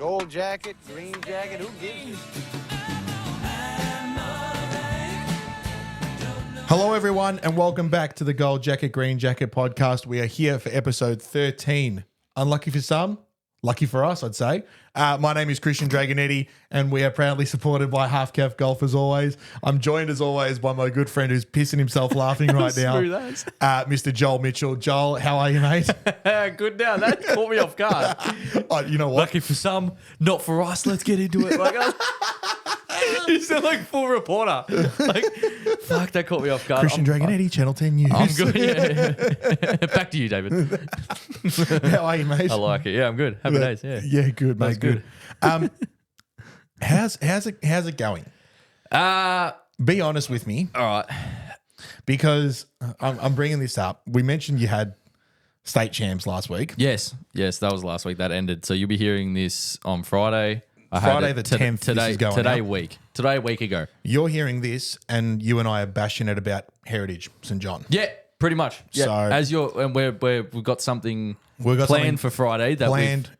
Gold jacket, green jacket, who gives you? Hello, everyone, and welcome back to the Gold Jacket, Green Jacket podcast. We are here for episode 13. Unlucky for some, lucky for us, I'd say. My name is Christian Dragonetti, and we are proudly supported by Halfcaf Golf as always. I'm joined as always by my good friend who's pissing himself laughing right now, Mr. Joel Mitchell. Joel, how are you, mate? Good now. That caught me off guard. You know what? Lucky for some, not for us. Let's get into it. Like, you sound like full reporter. Like, fuck, that caught me off guard. Christian Dragonetti, Channel 10 News. I'm good. Yeah. Back to you, David. How are you, mate? I like it. Yeah, I'm good. Happy days. Yeah. Yeah, good, mate. That's good. How's it going? Be honest with me. All right. Because I'm bringing this up. We mentioned you had state champs last week. Yes, that was last week. That ended. So you'll be hearing this on Friday. Friday the 10th. Today, a week ago. You're hearing this, and you and I are bashing it about Heritage St. John. Yeah, pretty much. Yeah. So We've got something planned for Friday.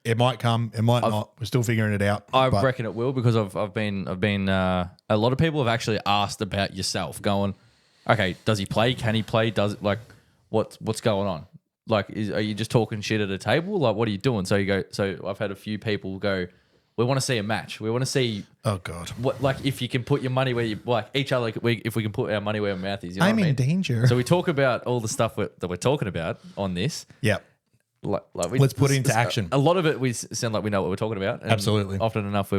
It might come, it might not. We're still figuring it out. I reckon it will, because I've been a lot of people have actually asked about yourself, going, okay, does he play? Can he play? Does it, like, what's going on? Like, are you just talking shit at a table? Like, what are you doing? So I've had a few people go, we want to see a match. We want to see. Oh God! What, like, if you can put your money where you like each other. If we can put our money where our mouth is. You know I'm what I in mean? danger. So we talk about all the stuff that we're talking about on this. Yeah. Let's put it into action. A lot of it we sound like we know what we're talking about. And absolutely. Often enough,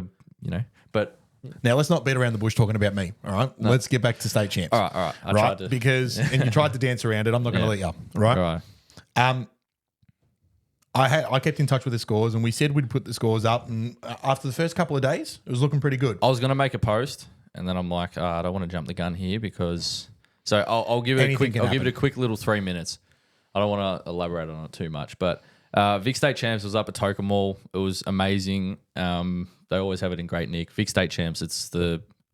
but. Now let's not beat around the bush talking about me. All right. No. Let's get back to state champs. All right. I tried to. Because and you tried to dance around it. I'm not going to let you. All right. All right. I kept in touch with the scores, and we said we'd put the scores up. And after the first couple of days, it was looking pretty good. I was going to make a post, and then I'm like, I don't want to jump the gun here because. So I'll give it a quick little 3 minutes. I don't want to elaborate on it too much, but Vic State Champs was up at Token Mall. It was amazing. They always have it in Great Nick. Vic State Champs. It's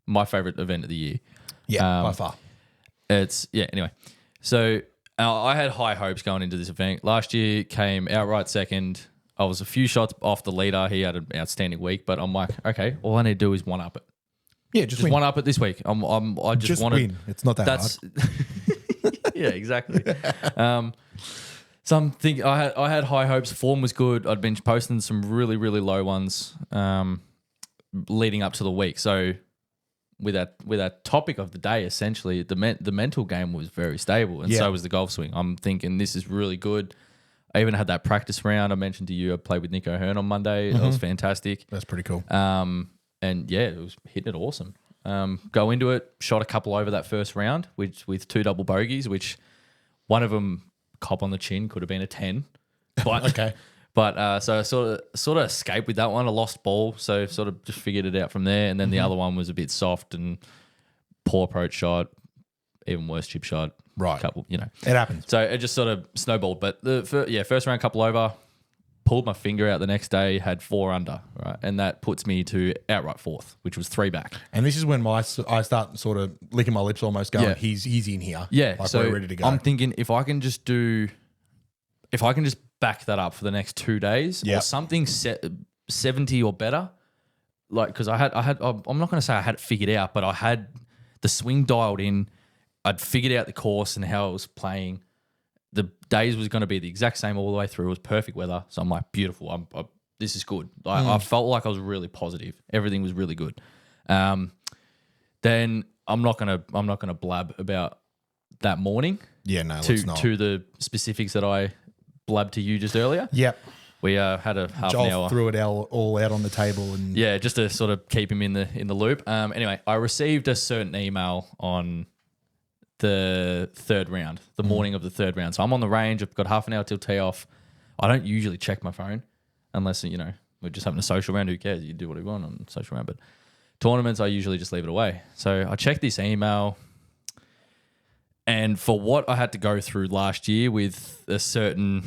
my favorite event of the year. Yeah, by far. Anyway, so. I had high hopes going into this event. Last year came outright second. I was a few shots off the leader. He had an outstanding week, but I'm like, okay, all I need to do is one up it. Yeah, just win. One up it this week. I just want to win. It's not that hard. Yeah, exactly. So I'm thinking I had high hopes. Form was good. I'd been posting some really, really low ones leading up to the week. So with that topic of the day, essentially, the mental game was very stable, and so was the golf swing. I'm thinking this is really good. I even had that practice round I mentioned to you. I played with Nick O'Hearn on Monday. That was fantastic. That's pretty cool. And yeah, it was hitting it awesome. Go into it, shot a couple over that first round, with two double bogeys, which one of them cop on the chin, could have been a 10. But okay. But so I sort of escaped with that one. I lost ball, so sort of just figured it out from there. And then the other one was a bit soft and poor approach shot, even worse chip shot. Right. Couple, It happens. So it just sort of snowballed. But first round couple over, pulled my finger out the next day, had 4 under, right, and that puts me to outright fourth, which was 3 back. And this is when I start sort of licking my lips, almost going, he's in here. Yeah, like so we're ready to go. I'm thinking if I can just back that up for the next 2 days or something 70 or better, like, because I'm not going to say I had it figured out, but I had the swing dialed in. I'd figured out the course and how it was playing. The days was going to be the exact same all the way through. It was perfect weather, so I'm like, beautiful. This is good. I felt like I was really positive. Everything was really good. Then I'm not gonna blab about that morning. Yeah, no, let's not. To the specifics that I blabbed to you just earlier. Yep. We had a half Joel an hour. Threw it all out on the table, and just to sort of keep him in the loop. Anyway, I received a certain email on the third round, the morning of the third round. So I'm on the range. I've got half an hour till tee off. I don't usually check my phone unless we're just having a social round. Who cares? You do what you want on social round, but tournaments I usually just leave it away. So I checked this email. And for what I had to go through last year with a certain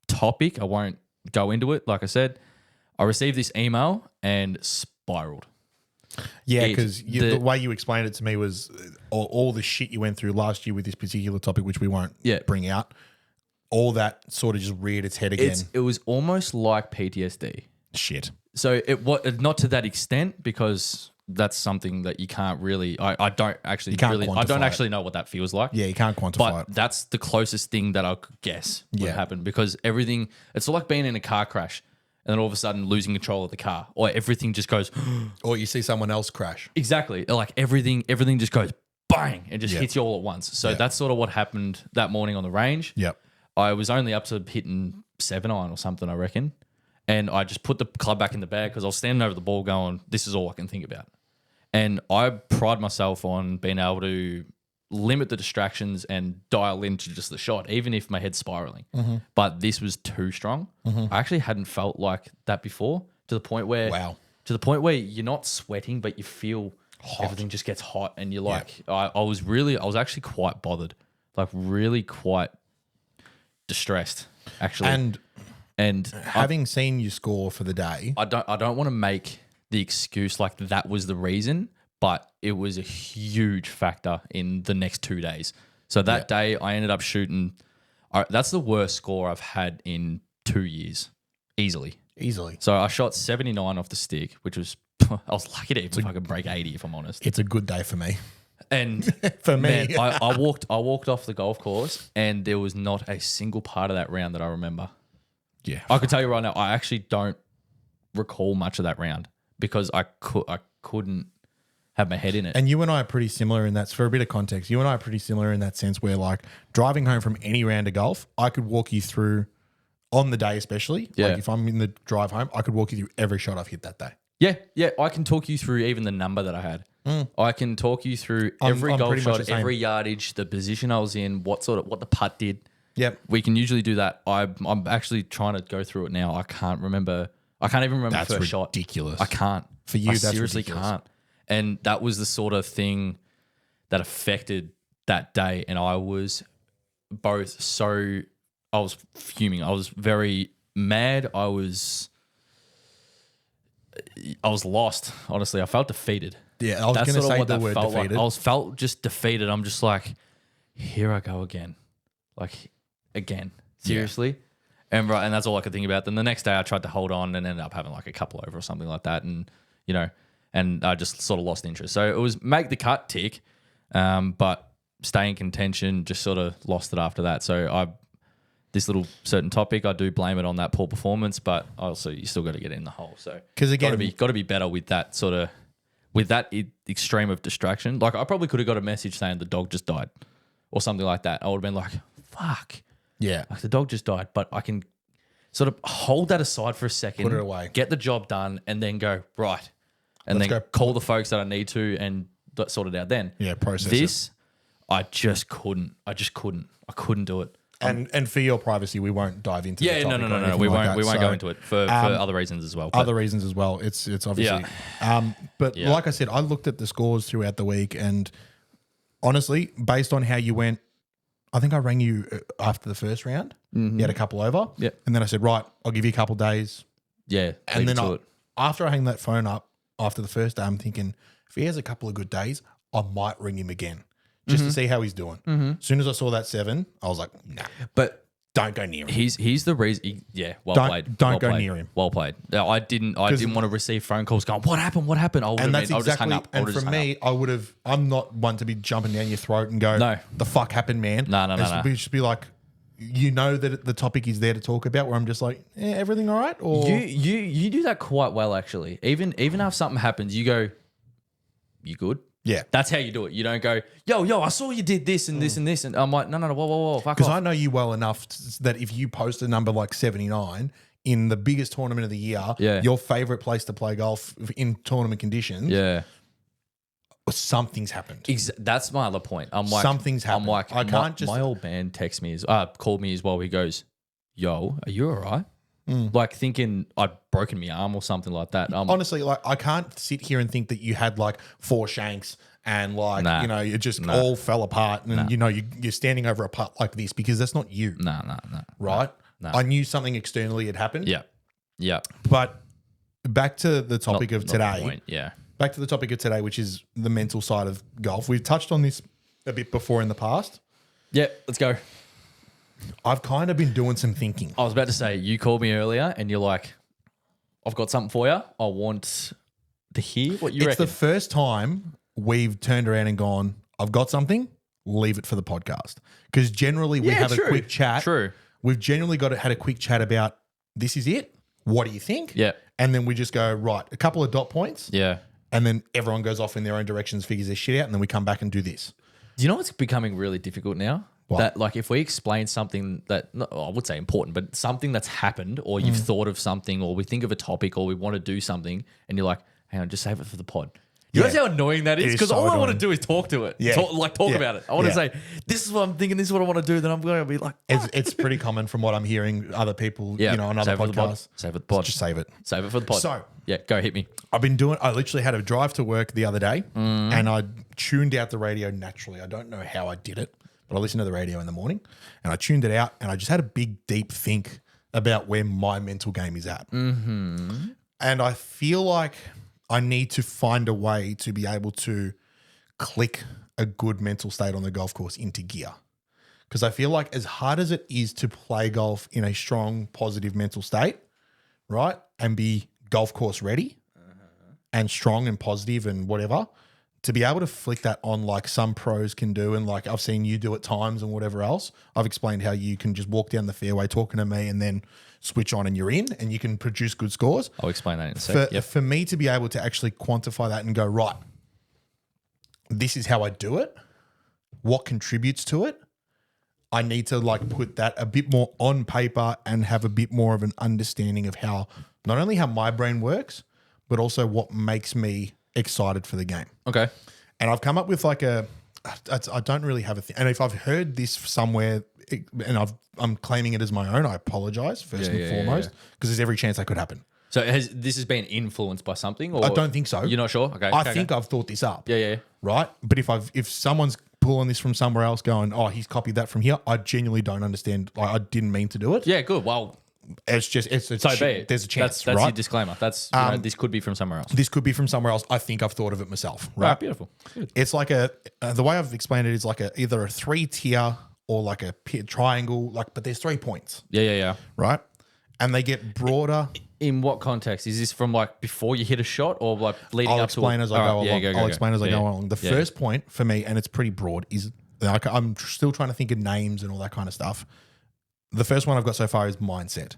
topic, I won't go into it. Like I said, I received this email and spiraled. Yeah, because the way you explained it to me was all the shit you went through last year with this particular topic, which we won't bring out. All that sort of just reared its head again. It was almost like PTSD. Shit. So not to that extent, because that's something that you can't really. I don't actually know what that feels like. Yeah, you can't quantify But it. that's the closest thing that I could guess would happen, because everything. It's like being in a car crash and then all of a sudden losing control of the car, or everything just goes. Or you see someone else crash. Exactly, like everything just goes bang and just hits you all at once. So that's sort of what happened that morning on the range. Yep. I was only up to hitting 7-iron or something, I reckon. And I just put the club back in the bag because I was standing over the ball going, this is all I can think about. And I pride myself on being able to limit the distractions and dial into just the shot, even if my head's spiraling. But this was too strong. I actually hadn't felt like that before, to the point where you're not sweating, but you feel everything just gets hot. And you're like, I was actually quite bothered, like really quite distressed, actually. And having seen you score for the day, I don't want to make the excuse like that was the reason, but it was a huge factor in the next 2 days. So that day I ended up shooting. That's the worst score I've had in 2 years, easily. So I shot 79 off the stick, which was I was lucky to even fucking break 80, if I'm honest. It's a good day for me. And for me, man, I walked off the golf course, and there was not a single part of that round that I remember. Yeah, I could tell you right now, I actually don't recall much of that round because I couldn't have my head in it. And you and I are pretty similar in that. For a bit of context, you and I are pretty similar in that sense where, like, driving home from any round of golf, I could walk you through on the day, especially. Yeah. Like if I'm in the drive home, I could walk you through every shot I've hit that day. Yeah. I can talk you through even the number that I had. I can talk you through every I'm golf pretty much shot, the same. every yardage, the position I was in, what the putt did. Yep. We can usually do that. I'm actually trying to go through it now. I can't even remember That's the first shot. ridiculous. I can't. For you, I that's seriously ridiculous. can't. And that was the sort of thing that affected that day. And I was I was fuming. I was very mad. I was lost. Honestly, I felt defeated. Yeah, I was going to say the word felt defeated. Like. I felt just defeated. I'm just like, here I go again. Like, again. Seriously? And that's all I could think about. Then the next day I tried to hold on and ended up having like a couple over or something like that. And, and I just sort of lost interest. So it was make the cut, tick, but stay in contention, just sort of lost it after that. So this little certain topic, I do blame it on that poor performance, but also you still got to get in the hole. So because again, got to be better with that sort of, with that extreme of distraction. Like I probably could have got a message saying the dog just died or something like that. I would have been like, fuck. Yeah. Like the dog just died, but I can sort of hold that aside for a second, Put it away, get the job done, and then go, right. And then call the folks that I need to and sort it out then. Yeah, process this, I just couldn't. I couldn't do it. And for your privacy, we won't dive into the topic no. We won't go into it for other reasons as well. Other reasons as well. It's obviously. But like I said, I looked at the scores throughout the week, and honestly, based on how you went, I think I rang you after the first round. You had a couple over. Yeah. And then I said, right, I'll give you a couple days. Yeah. And then after I hang that phone up after the first day, I'm thinking, if he has a couple of good days, I might ring him again just to see how he's doing. As soon as I saw that 7, I was like, nah. But don't go near him. He's the reason. Well played. Don't go near him. Well played. No, I didn't want to receive phone calls going, what happened? What happened? And that's exactly. And for me, I'm not one to be jumping down your throat and go, no, the fuck happened, man. No. Just be like, that the topic is there to talk about. Where I'm just like, everything all right? Or you do that quite well actually. Even if something happens, you go, you good? Yeah. That's how you do it. You don't go, yo, I saw you did this and this and this. And I'm like, no, whoa, fuck off. Because I know you well enough that if you post a number like 79 in the biggest tournament of the year, your favorite place to play golf in tournament conditions, something's happened. That's my other point. I'm like, something's happened. I'm like, my old man called me as well. He goes, yo, are you all right? Like thinking I'd broken my arm or something like that. Honestly, like I can't sit here and think that you had like 4 shanks and like, it just all fell apart and you're standing over a putt like this because that's not you. No. Right? No. I knew something externally had happened. Yeah. But back to the topic of today. Point. Yeah. Back to the topic of today, which is the mental side of golf. We've touched on this a bit before in the past. Yeah, let's go. I've kind of been doing some thinking. I was about to say, you called me earlier and you're like, I've got something for you. I want to hear what you It's reckon. the first time we've turned around and gone, I've got something, leave it for the podcast. Because generally we have true. a quick chat. True. We've generally had a quick chat about, this is it. What do you think? Yeah. And then we just go, right, a couple of dot points. Yeah. And then everyone goes off in their own directions, figures their shit out, and then we come back and do this. Do you know what's becoming really difficult now? What? That like if we explain something that I would say important, but something that's happened, or you've thought of something, or we think of a topic, or we want to do something, and you're like, hang on, just save it for the pod. You Yeah. know how annoying that It is? is Because so all I want to annoying. do is talk to it. Yeah. Talk Yeah. about it. I want to Yeah. say, this is what I'm thinking, this is what I want to do. Then I'm going to be like, It's pretty common from what I'm hearing other people, on other save it for the pod. podcasts. Save it for the pod. Just save it. Save it for the pod. So- yeah, go hit me. I literally had a drive to work the other day and I tuned out the radio naturally. I don't know how I did it, but I listened to the radio in the morning and I tuned it out and I just had a big, deep think about where my mental game is at. Mm-hmm. And I feel like I need to find a way to be able to click a good mental state on the golf course into gear. Because I feel like as hard as it is to play golf in a strong, positive mental state, right, and be golf course ready and strong and positive and whatever, to be able to flick that on like some pros can do, and like I've seen you do at times and whatever else. I've explained how you can just walk down the fairway talking to me and then switch on and you're in and you can produce good scores. I'll explain that in a second. For me to be able to actually quantify that and go, right, this is how I do it, what contributes to it, I need to like put that a bit more on paper and have a bit more of an understanding of how, not only how my brain works, but also what makes me excited for the game. Okay. And I've come up with like I don't really have a thing. And if I've heard this somewhere and I'm claiming it as my own, I apologize first and foremost, because there's every chance that could happen. So this has been influenced by something? Or I don't think so. You're not sure? Okay. I think I've thought this up. Yeah. Right? But if someone's pulling this from somewhere else going, oh, he's copied that from here, I genuinely don't understand. Like, I didn't mean to do it. Yeah, good. Well, It's just, it's so be it. there's a chance, That's right? your disclaimer. That's, this could be from somewhere else. This could be from somewhere else. I think I've thought of it myself. Right? Beautiful. Good. It's like the way I've explained it is like either a 3-tier or like a triangle, but there's 3 points, Yeah. right? And they get broader. In what context? Is this from like before you hit a shot or like leading I'll up to explain as I go along. I'll explain as I go along. The Yeah. first point for me, and it's pretty broad, is like I'm still trying to think of names and all that kind of stuff. The first one I've got so far is mindset.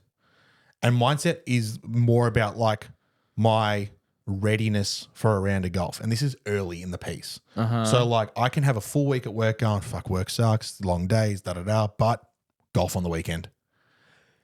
And mindset is more about like my readiness for a round of golf. And this is early in the piece. So like I can have a full week at work going, fuck, work sucks, long days, but golf on the weekend.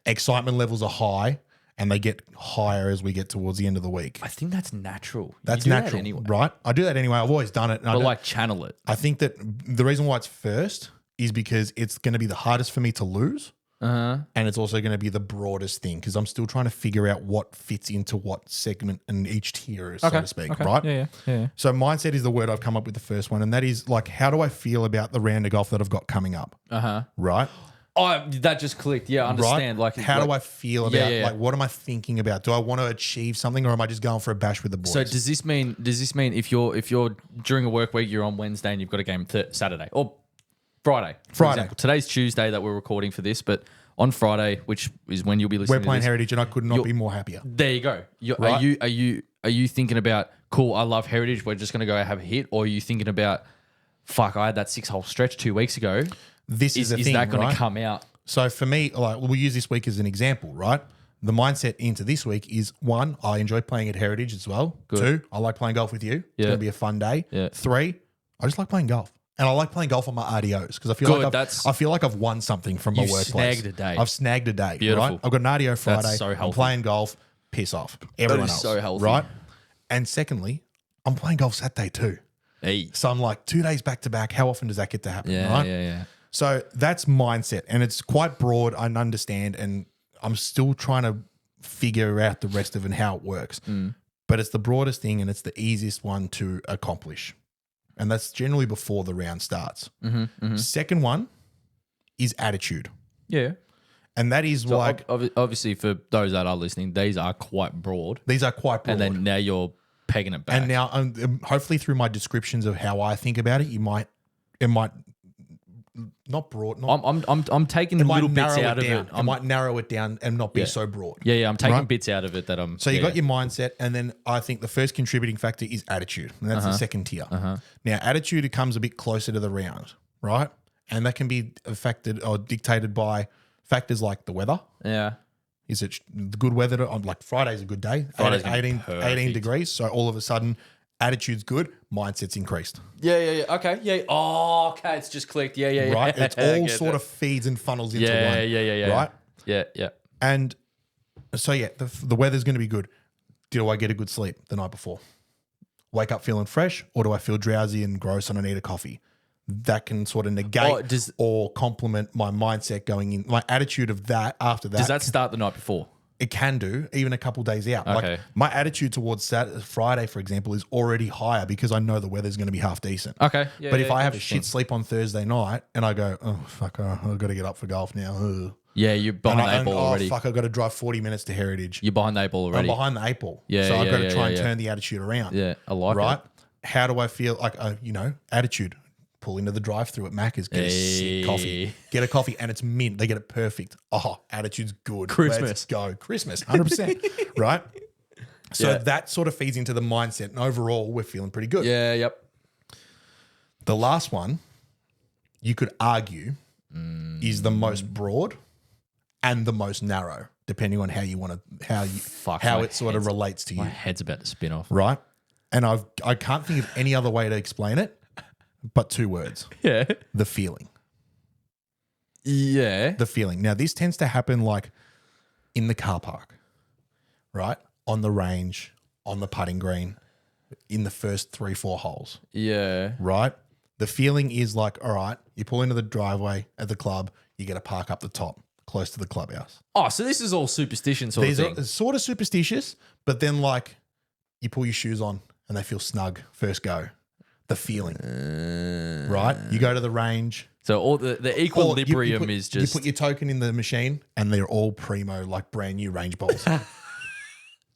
Excitement levels are high and they get higher as we get towards the end of the week. I think that's natural. That's You do that natural, anyway. right? I do that anyway. I've always done it. And But like channel it. I think that the reason why it's first is because it's going to be the hardest for me to lose. And it's also going to be the broadest thing because I'm still trying to figure out what fits into what segment in each tier, so to speak, right? Yeah. So mindset is the word I've come up with the first one. And that is like, how do I feel about the round of golf that I've got coming up? Right? Oh, that just clicked. Yeah, I understand. Right? Like, how do I feel about, yeah. like, what am I thinking about? Do I want to achieve something or am I just going for a bash with the boys? So does this mean if you're during a work week, you're on Wednesday and you've got a game Saturday or Friday? For example. Today's Tuesday that we're recording for this, but on Friday, which is when you'll be listening. We're playing to this, Heritage and I could not be more happier. There you go. Right? Are you thinking about, cool, I love Heritage, we're just going to go have a hit? Or are you thinking about, fuck, I had that 6-hole stretch 2 weeks ago. This is the thing, that going right? to come out? So for me, like we'll use this week as an example, right? The mindset into this week is 1, I enjoy playing at Heritage as well. Good. 2, I like playing golf with you. It's Yeah. going to be a fun day. Yeah. 3, I just like playing golf. And I like playing golf on my RDOs because I feel like I've won something from my You've workplace. snagged a day. I've snagged a day. Beautiful. Right? I've got an RDO Friday. so I'm healthy. playing golf. Piss off. Everyone is else. so healthy. Right? And secondly, I'm playing golf Saturday too. Hey. So I'm like 2 days back to back. How often does that get to happen? Yeah, right? yeah. So that's mindset, and it's quite broad. I understand, and I'm still trying to figure out the rest of it and how it works. But it's the broadest thing, and it's the easiest one to accomplish, and that's generally before the round starts. Second one is attitude, Yeah. and that is So like obviously for those that are listening, these are quite broad. these are quite broad. And then now you're pegging it back. And now, hopefully, through my descriptions of how I think about it, it might not broad. Not, I'm taking it might little bits narrow out it of down. it. It might narrow it down and not be so broad. Yeah, I'm taking Right? bits out of it that I'm. So you yeah, got your mindset, and then I think the first contributing factor is attitude, and that's the second tier. Now, attitude comes a bit closer to the round, right? And that can be affected or dictated by factors like the weather. yeah. Is it the good weather? Like Friday's a good day, Friday's gonna be 18 perfect. degrees. So all of a sudden, attitude's good, mindset's increased. Yeah. Okay. Yeah. Oh, okay. It's just clicked. Yeah. Right? It's I all get sort that. of feeds and funnels into Yeah. one. Yeah. Right? Yeah. And so, yeah, the weather's going to be good. Do I get a good sleep the night before? Wake up feeling fresh, or do I feel drowsy and gross and I need a coffee? That can sort of negate or complement my mindset going in, my attitude of that after that. Does that start the night before? It can do, even a couple days out. Okay. Like my attitude towards Friday, for example, is already higher because I know the weather's going to be half decent. Okay. Yeah. But if I have a shit sleep on Thursday night and I go, oh, fuck, I've got to get up for golf now. Ugh. Yeah, you're behind the eight ball oh, already. fuck, I've got to drive 40 minutes to Heritage. You're behind the eight ball I'm already. behind the 8 ball. Yeah, so I've yeah, got to yeah, try and yeah. turn the attitude around. Yeah, I like right? it. How do I feel? Like, attitude. Pull into the drive-through at Macca's, get a sick coffee. Get a coffee and it's mint. They get it perfect. Oh, attitude's good. Christmas. Let's go. Christmas, 100%. Right? So Yeah. that sort of feeds into the mindset. And overall, we're feeling pretty good. Yeah. Yep. The last one, you could argue, is the most broad and the most narrow, depending on how you want to, how my it sort of head's- relates to you. My head's about to spin off. Right? And I can't think of any other way to explain it but 2 words. Yeah. The feeling. Yeah. The feeling. Now, this tends to happen like in the car park, right? On the range, on the putting green, in the first 3-4 holes, Yeah. right? The feeling is like, all right, you pull into the driveway at the club, you get to park up the top, close to the clubhouse. Oh, so this is all superstition sort These of thing. are sort of superstitious, but then like you pull your shoes on and they feel snug first go. The feeling, right? You go to the range. So all the equilibrium you is just you put your token in the machine and they're all primo, like brand new range balls.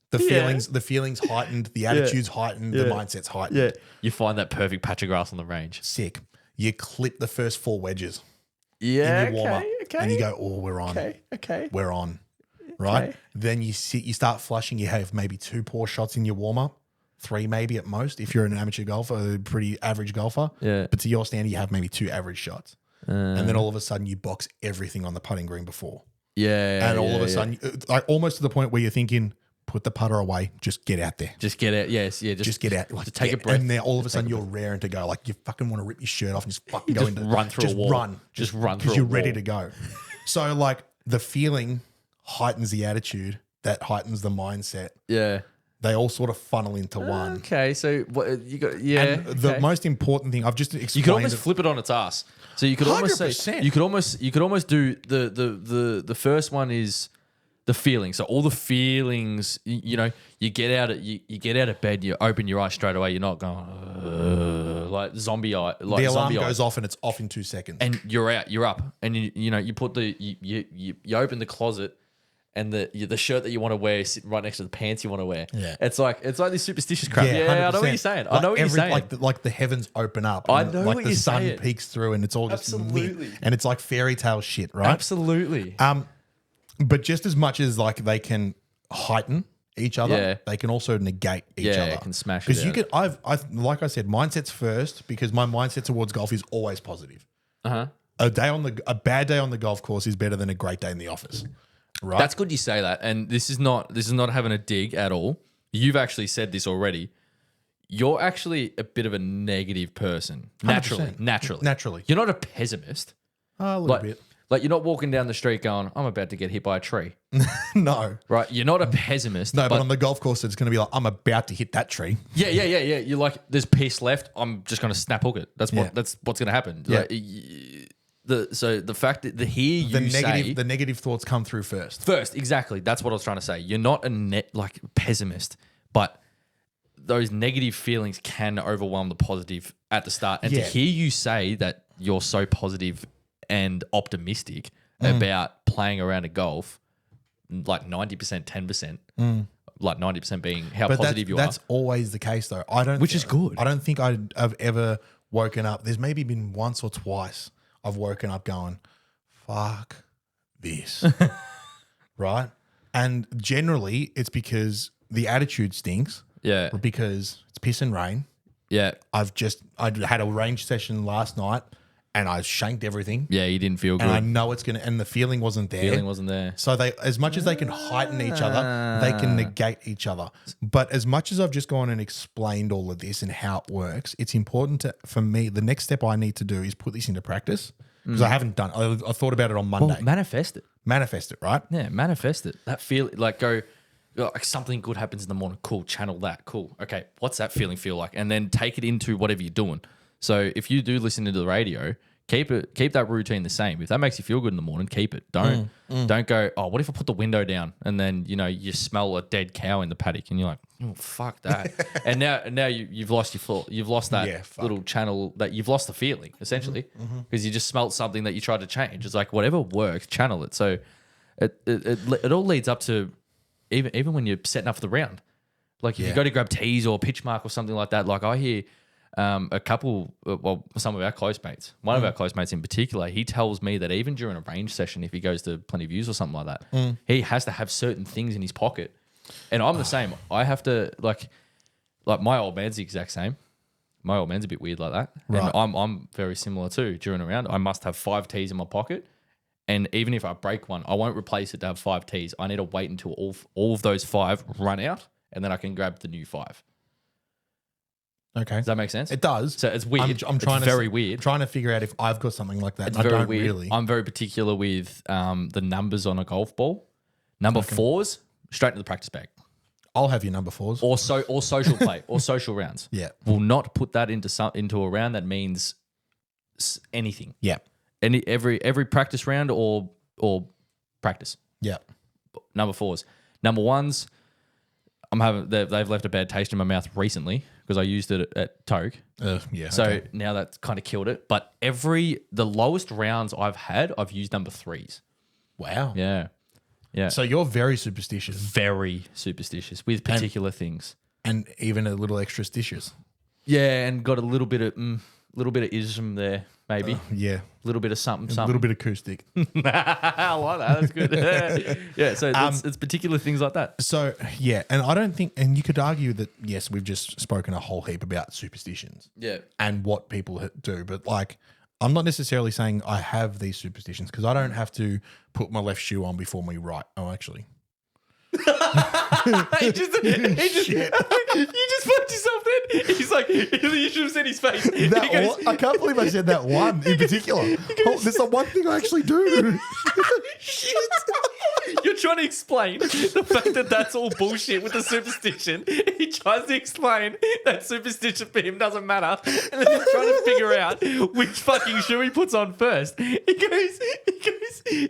The feelings heightened, the attitude's heightened, the mindset's heightened. you find that perfect patch of grass on the range. Sick. You clip the first 4 wedges Yeah. in your warm up, and you go, "Oh, we're on. Okay. We're on." Right? Okay. Then you start flushing. You have maybe 2 poor shots in your warm up, 3 maybe at most. If you're an amateur golfer, a pretty average golfer, Yeah. But to your standard, you have maybe 2 average shots, and then all of a sudden you box everything on the putting green before, Yeah. and all of a sudden, like almost to the point where you're thinking, put the putter away, just get out there. just get it. Yes. Yeah. Just get out. Like, just take a breath. And then all of a sudden you're raring to go. Like you fucking want to rip your shirt off and just fucking go Just into run through a just wall. Run. Just run through because a you're ready wall. to go. So like the feeling heightens the attitude, that heightens the mindset. Yeah. They all sort of funnel into one. Okay. So what you got? Yeah. And the okay. most important thing I've just explained. You could almost flip it on its ass. So you could almost say 100%. you could almost do the first one is the feeling. So all the feelings, you get out of bed, you open your eyes straight away. You're not going like zombie eye, like the alarm zombie goes eye. off and it's off in 2 seconds. And you're out, you're up, and you put you open the closet. And the shirt that you want to wear is sitting right next to the pants you want to wear. Yeah. It's like this superstitious crap. Yeah, I know what 100%. you're saying. I know what you're saying. Like the heavens open up. I and know like what the you're sun saying. peeks through and it's all just Absolutely. mint. And it's like fairy tale shit, right? Absolutely. But just as much as like they can heighten each other, Yeah. they can also negate each Yeah, other. it can smash it Because you out. can, like I said, mindset's first because my mindset towards golf is always positive. Uh-huh. A bad day on the golf course is better than a great day in the office, right? That's good you say that. And this is not having a dig at all. You've actually said this already. You're actually a bit of a negative person. 100%. Naturally. You're not a pessimist. a little Like, bit. like you're not walking down the street going, I'm about to get hit by a tree. No. Right? You're not a pessimist. No, but on the golf course, it's going to be like, I'm about to hit that tree. Yeah. You're like, there's piece left. I'm just going to snap hook it. That's Yeah. what's going to happen. Yeah. Like, the fact that The negative thoughts come through first. First, exactly. That's what I was trying to say. You're not a pessimist, but those negative feelings can overwhelm the positive at the start. And to Yeah. hear you say that you're so positive and optimistic about playing around a golf, like 90%, 10%, like 90% being how positive you are. That's always the case, though. Which is good. I don't think I've ever woken up. There's maybe been once or twice I've woken up going, fuck this, right? And generally it's because the attitude stinks, Yeah. or because it's piss and rain. Yeah. I had a range session last night and I shanked everything. Yeah, you didn't feel good. And I know it's and the feeling wasn't there. Feeling wasn't there. So they, as much as they can heighten each other, they can negate each other. But as much as I've just gone and explained all of this and how it works, it's important for me. The next step I need to do is put this into practice because I haven't done. I thought about it on Monday. Well, manifest it. Manifest it, right? Yeah, manifest it. That feel like go. Like something good happens in the morning. Cool. Channel that. Cool. Okay. What's that feeling feel like? And then take it into whatever you're doing. So if you do listen to the radio, keep that routine the same. If that makes you feel good in the morning, keep it. Don't go, oh, what if I put the window down and then, you smell a dead cow in the paddock and you're like, oh, fuck that. And now you've lost your floor. You've lost that little channel that you've lost the feeling essentially because you just smelt something that you tried to change. It's like whatever works, channel it. So it all leads up to even when you're setting up for the round. Like if you go to grab tees or pitch mark or something like that, like I hear a couple, some of our close mates, one of our close mates in particular, he tells me that even during a range session, if he goes to Plenty Views or something like that, he has to have certain things in his pocket. And I'm the same. I have to like my old man's the exact same. My old man's a bit weird like that. Right. And I'm very similar too. During a round, I must have 5 tees in my pocket. And even if I break one, I won't replace it to have 5 tees. I need to wait until all of those 5 run out, and then I can grab the new 5. Okay. Does that make sense? It does. So it's weird. I'm trying it's to very weird. I'm trying to figure out if I've got something like that. It's I very don't weird. really. I'm very particular with the numbers on a golf ball. Number 4s, straight to the practice bag. I'll have your number 4s. Or social play or social rounds. Yeah. Will not put that into a round that means anything. Yeah. Every practice round or practice. Yeah. Number 4s. Number 1s, they've left a bad taste in my mouth recently because I used it at Toke. Yeah. So okay. now that's kind of killed it. But the lowest rounds I've had, I've used number 3s. Wow. Yeah. Yeah. So you're very superstitious Very superstitious with particular things. and even a little extra-stitious. Yeah, and got a little bit of ism there, maybe. Yeah. A little bit of something. A little bit acoustic. I like that. That's good. Yeah, so it's particular things like that. So, yeah. And I don't think, and you could argue that, yes, we've just spoken a whole heap about superstitions. Yeah. And what people do. But like, I'm not necessarily saying I have these superstitions because I don't have to put my left shoe on before me right. Oh, actually. You just fucked yourself then. He's like, you should have seen his face. I can't believe I said that one in particular. There's the one thing I actually do. Shit. You're trying to explain the fact that that's all bullshit with the superstition. He tries to explain that superstition for him doesn't matter. And then he's trying to figure out which fucking shoe he puts on first. He goes,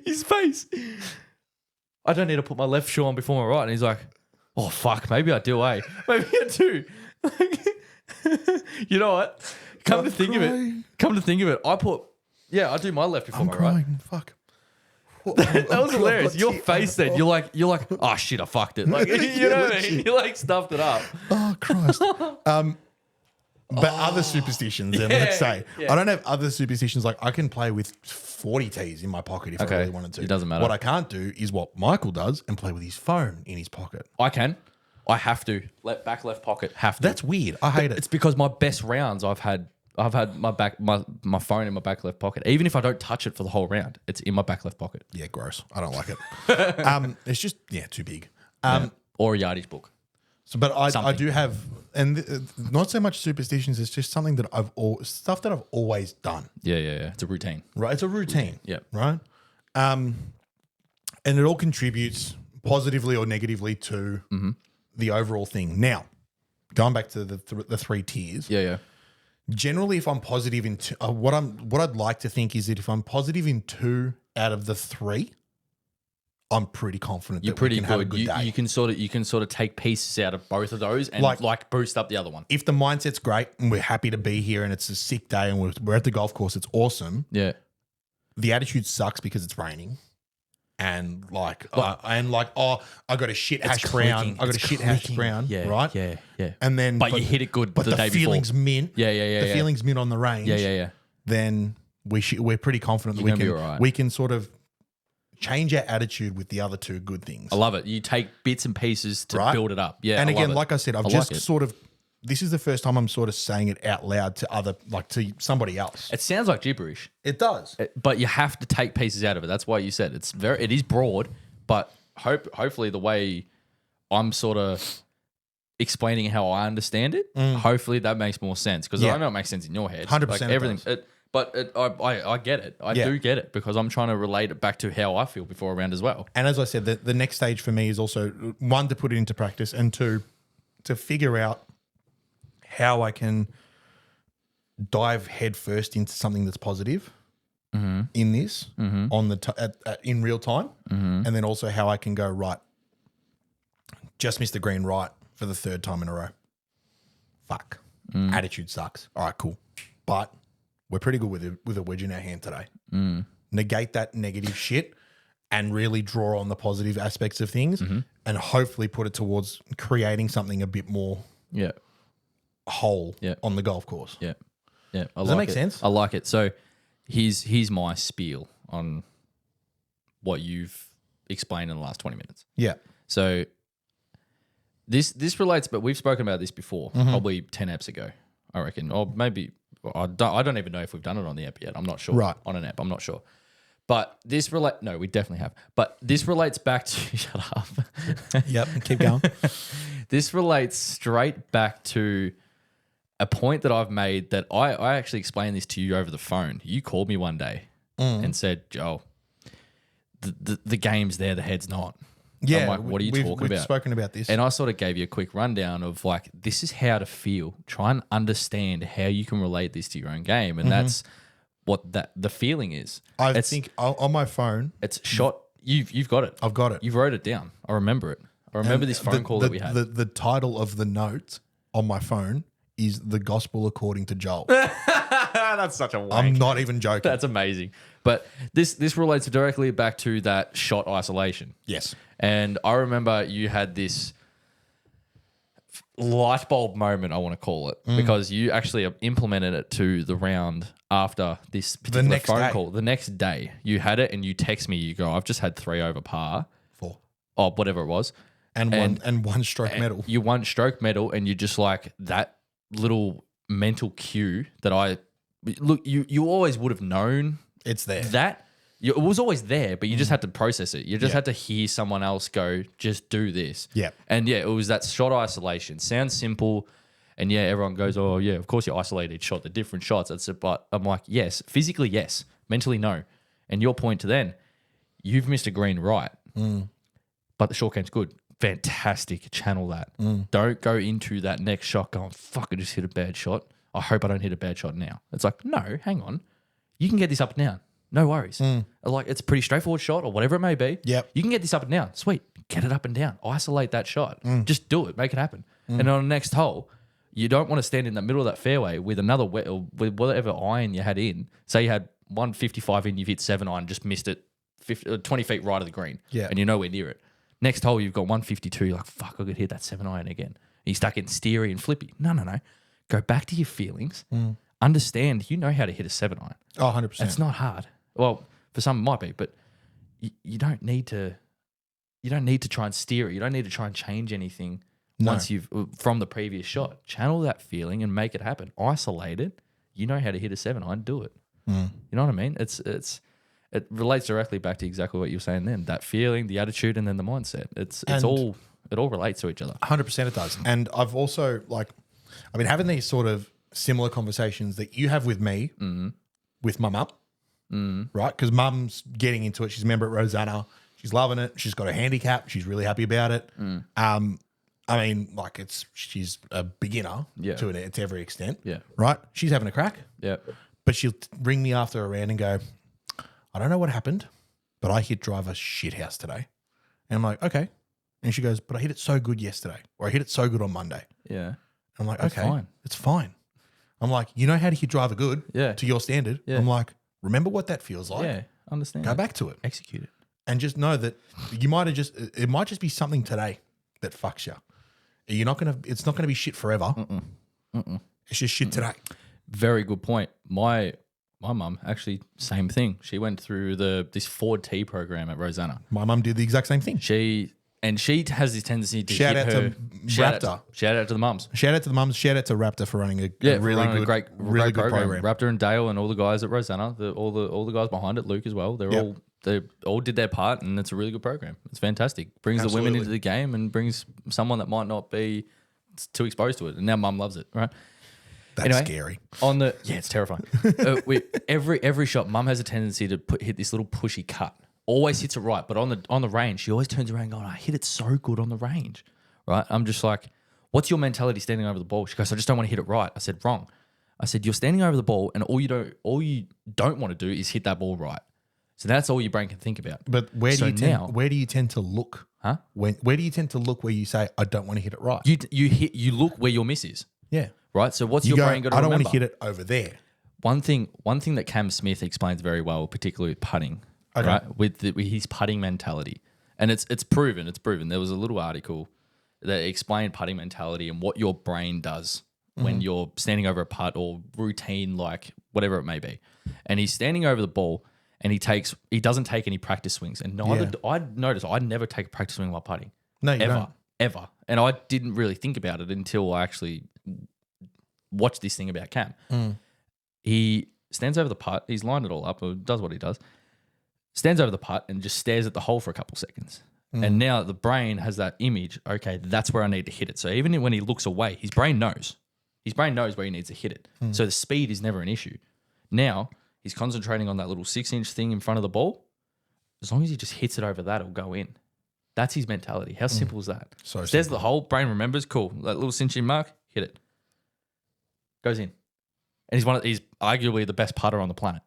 his face. I don't need to put my left shoe on before my right. And he's like, oh, fuck, maybe I do, eh? Maybe I do. You know what? Come to think of it, I do my left before I'm my right. crying. Fuck. That was hilarious. Your face then, you're like, oh shit, I fucked it. Like, you know what I mean? You like stuffed it up. Oh, Christ. But other superstitions, then let's say. Yeah. I don't have other superstitions. Like I can play with 40 T's in my pocket if I really wanted to. It doesn't matter. What I can't do is what Michael does and play with his phone in his pocket. I can. I have to. Back left pocket. Have to. That's weird. I hate it. It's because my best rounds I've had my phone in my back left pocket. Even if I don't touch it for the whole round, it's in my back left pocket. Yeah, gross. I don't like it. It's just, too big. Or a yardage book. So, but I do have, and not so much superstitions. It's just something that stuff that I've always done. Yeah. It's a routine. Right, it's a routine. Yeah. Right. And it all contributes positively or negatively to the overall thing. Now, going back to the 3 tiers. Yeah. Generally, if I'm positive in what I'd like to think is that if I'm positive in 2 out of the 3. I'm pretty confident You're that pretty we can have a good. good day. You can sort of take pieces out of both of those and like boost up the other one. If the mindset's great and we're happy to be here and it's a sick day and we're at the golf course, it's awesome. Yeah. The attitude sucks because it's raining. And I got a shit hash brown. I got a shit hash brown, right? Yeah. And then, But you hit it good but the day feeling's before. mint. Yeah. The feeling's mint on the range. Yeah. Then we're pretty confident that You're gonna be all right. we can sort of change our attitude with the other two good things. I love it. You take bits and pieces to Right? build it up. Yeah. And I love again, it. like I said, I've like just it. sort of, this is the first time I'm sort of saying it out loud to somebody else. It sounds like gibberish, It does. but you have to take pieces out of it. That's why you said it is broad, but hopefully the way I'm sort of explaining how I understand it, hopefully that makes more sense because Yeah. I know it makes sense in your head. 100% like it everything. does. I get it. I Yeah. do get it because I'm trying to relate it back to how I feel before a round as well. And as I said, the next stage for me is also, one, to put it into practice, and two, to figure out how I can dive head first into something that's positive in this on the in real time, and then also how I can go, right, just missed the green right for the third time in a row. Fuck. Attitude sucks. All right, cool. But we're pretty good with a wedge in our hand today. Negate that negative shit and really draw on the positive aspects of things and hopefully put it towards creating something a bit more Yeah. whole Yeah. on the golf course. Yeah. Yeah. Does that make sense? I like it. So here's my spiel on what you've explained in the last 20 minutes. Yeah. So this relates, but we've spoken about this before, probably 10 eps ago, I reckon. Or maybe, I don't even know if we've done it on the app yet. I'm not sure. Right. On an app, I'm not sure. But no, we definitely have. But this relates back to, shut up. Yep. Keep going. This relates straight back to a point that I've made that I actually explained this to you over the phone. You called me one day and said, Joel, the game's there, the head's not. Yeah. I'm like, what are you talking we've about? spoken about this. And I sort of gave you a quick rundown of like, this is how to feel. Try and understand how you can relate this to your own game. And that's what the feeling is. I think on my phone, It's shot. You've got it. I've got it. You've wrote it down. I remember it. I remember this phone call that we had. The title of the note on my phone is The Gospel According to Joel. That's such a wank. I'm not even joking. That's amazing. But this relates directly back to that shot isolation. Yes. And I remember you had this light bulb moment, I want to call it, because you actually implemented it to the round after this particular next phone day. call. The next day, you had it and you text me, you go, I've just had 3 over par, 4. or whatever it was. And one stroke medal. You won stroke medal, and you just like that little mental cue that you always would have known It's there. that. It was always there, but you just had to process it. You just had to hear someone else go, just do this. Yeah. And yeah, it was that shot isolation. Sounds simple. And yeah, everyone goes, oh yeah, of course you isolate each shot, the different shots. That's it. But I'm like, yes, physically, yes. Mentally, no. And your point to then, you've missed a green right, but the short game's good. Fantastic. Channel that. Don't go into that next shot going, fuck, I just hit a bad shot. I hope I don't hit a bad shot now. It's like, no, hang on. You can get this up and down. No worries. Like, it's a pretty straightforward shot or whatever it may be. Yep. You can get this up and down. Sweet. Get it up and down. Isolate that shot. Just do it. Make it happen. And on the next hole, you don't want to stand in the middle of that fairway with another with whatever iron you had in. Say you had 155 in, you've hit 7 iron, just missed it 20 feet right of the green. Yeah. And you're nowhere near it. Next hole, you've got 152. You're like, fuck, I could hit that 7 iron again. And you start getting steery and flippy. No. Go back to your feelings. Understand you know how to hit a 7 iron. Oh, 100%. It's not hard. Well, for some it might be, but you don't need to. You don't need to try and steer it. You don't need to try and change anything once you've from the previous shot. Channel that feeling and make it happen. Isolate it. You know how to hit a 7 iron. Do it. You know what I mean? It relates directly back to exactly what you were saying then. That feeling, the attitude, and then the mindset. It all relates to each other. 100% it does. And I've also I've been having these sort of similar conversations that you have with me, with my mum, right? Because mum's getting into it. She's a member at Rosanna. She's loving it. She's got a handicap. She's really happy about it. I mean, she's a beginner to every extent. Yeah. Right? She's having a crack. Yeah. But she'll ring me after a round and go, I don't know what happened, but I hit driver shithouse today. And I'm like, okay. And she goes, but I hit it so good yesterday, or I hit it so good on Monday. Yeah. I'm like, That's okay, fine. it's fine. I'm like, you know how to hit driver good Yeah. to your standard. Yeah. I'm like, remember what that feels like. Yeah. Understand. Go back to it. Execute it. And just know that it might just be something today that fucks you. It's not gonna be shit forever. It's just shit today. Very good point. My My mum actually same thing. She went through this 4T program at Rosanna. My mum did the exact same thing. She has this tendency to Shout hit out her, to Raptor. Shout out to the mums. Shout out to the mums. Shout out to Raptor for running a Yeah, really running good, a great really good program. Raptor and Dale and all the guys at Rosanna, all the guys behind it, Luke as well. They all did their part, and it's a really good program. It's fantastic. Brings the women Absolutely. into the game and brings someone that might not be too exposed to it. And now mum loves it, right? That's scary. It's terrifying. Every shot, mum has a tendency to hit this little pushy cut. Always hits it right, but on the range, she always turns around going, "I hit it so good on the range," right? I'm just like, "What's your mentality standing over the ball?" She goes, "I just don't want to hit it right." I said, "Wrong." I said, "You're standing over the ball, and all you don't want to do is hit that ball right." So that's all your brain can think about. But where do you tend to look? Huh? Where do you tend to look where you say, "I don't want to hit it right"? You look where your miss is, Yeah. right? So what's You your go, brain got to I don't remember? want to hit it over there. One thing that Cam Smith explains very well, particularly with putting, right? With his putting mentality, and it's proven. It's proven. There was a little article that explained putting mentality and what your brain does when you're standing over a putt or routine, like whatever it may be. And he's standing over the ball, and he doesn't take any practice swings. And I noticed I never take a practice swing while putting. No, you don't. Ever. And I didn't really think about it until I actually watched this thing about Cam. He stands over the putt. He's lined it all up, or does what he does. Stands over the putt and just stares at the hole for a couple seconds. And now the brain has that image. Okay, that's where I need to hit it. So even when he looks away, his brain knows. His brain knows where he needs to hit it. So the speed is never an issue. Now he's concentrating on that little 6-inch thing in front of the ball. As long as he just hits it over that, it'll go in. That's his mentality. How simple is that? So Stares at simple. the hole, brain remembers, cool. That little cinching mark, hit it. Goes in. And he's arguably the best putter on the planet.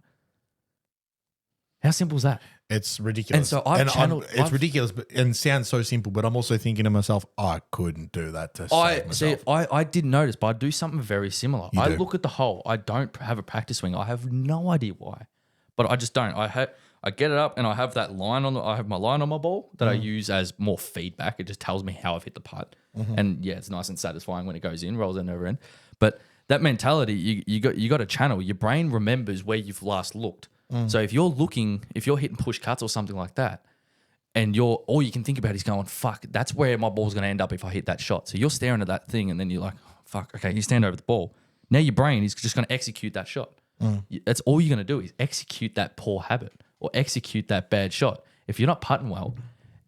How simple is that? It's ridiculous. And so I've ridiculous and sounds so simple, but I'm also thinking to myself, I couldn't do that to save myself. I didn't notice, but I do something very similar. You I do. look at the hole. I don't have a practice swing. I have no idea why, but I just don't. I get it up and I have that line I have my line on my ball that I use as more feedback. It just tells me how I've hit the putt. And yeah, it's nice and satisfying when it goes in, rolls in over in. But that mentality, you got to channel. Your brain remembers where you've last looked. So if you're hitting push cuts or something like that, and all you can think about is going, fuck, that's where my ball's going to end up if I hit that shot. So you're staring at that thing and then you're like, oh, fuck, okay, you stand over the ball. Now your brain is just going to execute that shot. That's all you're going to do is execute that poor habit or execute that bad shot. If you're not putting well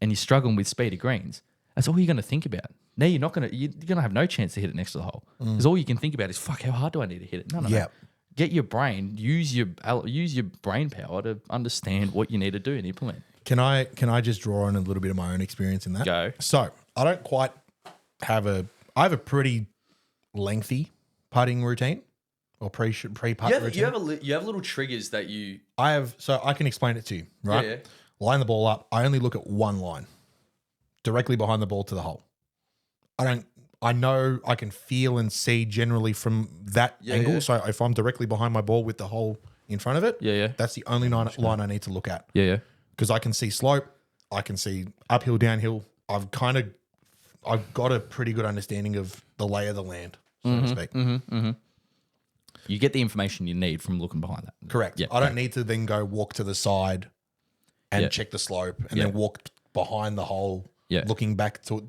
and you're struggling with speed of greens, that's all you're going to think about. Now you're going to have no chance to hit it next to the hole. Because all you can think about is, fuck, how hard do I need to hit it? No. Yeah. Get your brain, use your brain power to understand what you need to do and implement. Can I just draw on a little bit of my own experience in that? Go. So I don't quite have I have a pretty lengthy putting routine or pre-putt routine. You have little triggers that you. So I can explain it to you, right? Yeah. Line the ball up. I only look at one line, directly behind the ball to the hole. I know I can feel and see generally from that angle. Yeah. So if I'm directly behind my ball with the hole in front of it, that's the only line I need to look at. Yeah. Because I can see slope, I can see uphill, downhill. I've got a pretty good understanding of the lay of the land, so to speak. You get the information you need from looking behind that. Correct. Yeah. I don't need to then go walk to the side and check the slope and then walk behind the hole, looking back to,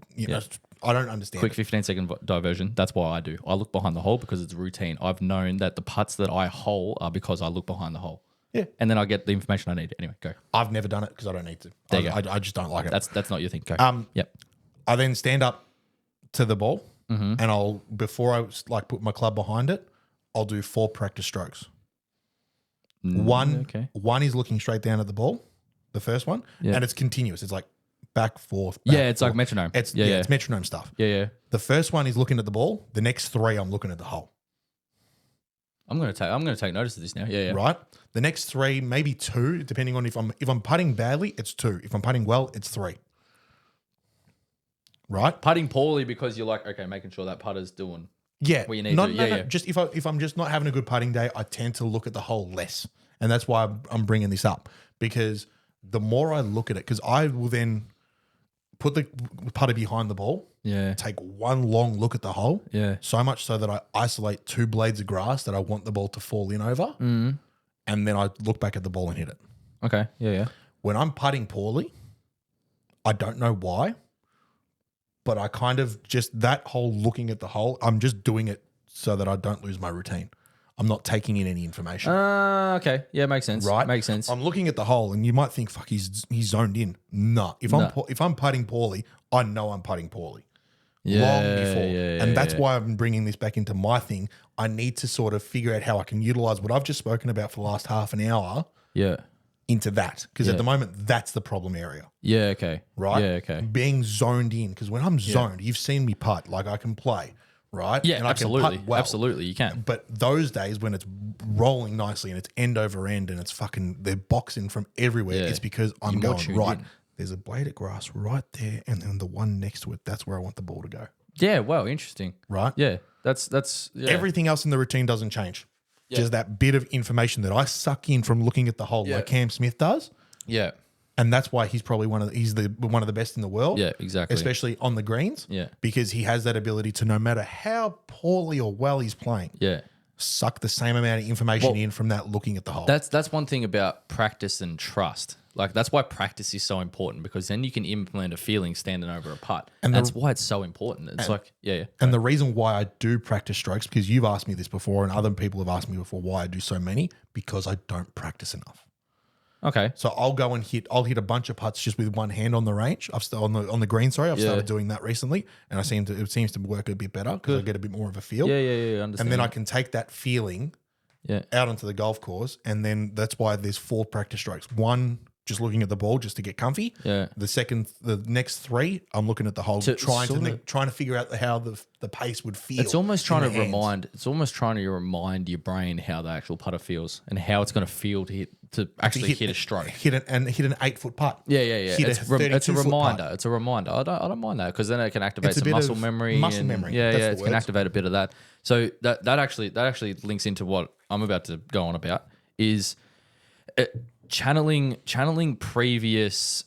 I don't understand. Quick 15-second diversion. That's why I do. I look behind the hole because it's routine. I've known that the putts that I hole are because I look behind the hole. Yeah. And then I get the information I need. Anyway, go. I've never done it because I don't need to. There you go. I just don't like it. That's not your thing. Go. Yep. I then stand up to the ball and before I put my club behind it, I'll do 4 practice strokes. One is looking straight down at the ball, the first one, and it's continuous. It's like back, forth. It's like metronome. It's metronome stuff. Yeah. The first one is looking at the ball. The next 3, I'm looking at the hole. I'm gonna take notice of this now. Yeah. Right. The next 3, maybe 2, depending on if I'm putting badly, it's 2. If I'm putting well, it's 3. Right. Putting poorly because you're like, okay, making sure that putter's doing. Yeah. What you need to do. Yeah. Just if I'm just not having a good putting day, I tend to look at the hole less, and that's why I'm bringing this up, because the more I look at it, because I will then put the putter behind the ball. Yeah. Take one long look at the hole. Yeah. So much so that I isolate 2 blades of grass that I want the ball to fall in over. and then I look back at the ball and hit it. Okay. Yeah. When I'm putting poorly, I don't know why, but I kind of just that whole looking at the hole, I'm just doing it so that I don't lose my routine. I'm not taking in any information. Okay. Yeah, makes sense. Right? Makes sense. I'm looking at the hole and you might think, fuck, he's zoned in. No. If I'm putting poorly, I know I'm putting poorly. Long before. And that's why I'm bringing this back into my thing. I need to sort of figure out how I can utilize what I've just spoken about for the last half an hour Yeah. into that. Because at the moment, that's the problem area. Yeah, okay. Right? Yeah, okay. Being zoned in. Because when I'm zoned, you've seen me putt. Like I can play. Right? Yeah, and absolutely. I can putt well. Absolutely, you can. But those days when it's rolling nicely and it's end over end and it's fucking, they're boxing from everywhere, it's because I'm You're more going, tuned right, in. there's a blade of grass right there and then the one next to it, that's where I want the ball to go. Yeah, wow, interesting. Right? Yeah, that's yeah. Everything else in the routine doesn't change. Just that bit of information that I suck in from looking at the hole like Cam Smith does. Yeah. And that's why he's probably one of the best in the world. Yeah, exactly. Especially on the greens. Yeah. Because he has that ability to, no matter how poorly or well he's playing, Yeah. suck the same amount of information in from that looking at the hole. That's one thing about practice and trust. Like that's why practice is so important because then you can implement a feeling standing over a putt. And that's why it's so important. It's And the reason why I do practice strokes, because you've asked me this before and other people have asked me before why I do so many, because I don't practice enough. Okay. So I'll hit a bunch of putts just with one hand on the range. On the green, sorry. I've started doing that recently and it seems to work a bit better because I get a bit more of a feel. Yeah, understand. And then I can take that feeling out onto the golf course, and then that's why there's 4 practice strokes. One, just looking at the ball just to get comfy. Yeah. The next 3, I'm looking at the hole, trying to figure out how the pace would feel. It's almost trying to remind your brain how the actual putter feels and how it's going to feel to actually hit a stroke. Hit an 8-foot putt. Yeah. It's a reminder. It's a reminder. I don't mind that because then it can activate some muscle memory. Muscle memory. Yeah, That's it can activate a bit of that. So that actually links into what I'm about to go on about is channeling previous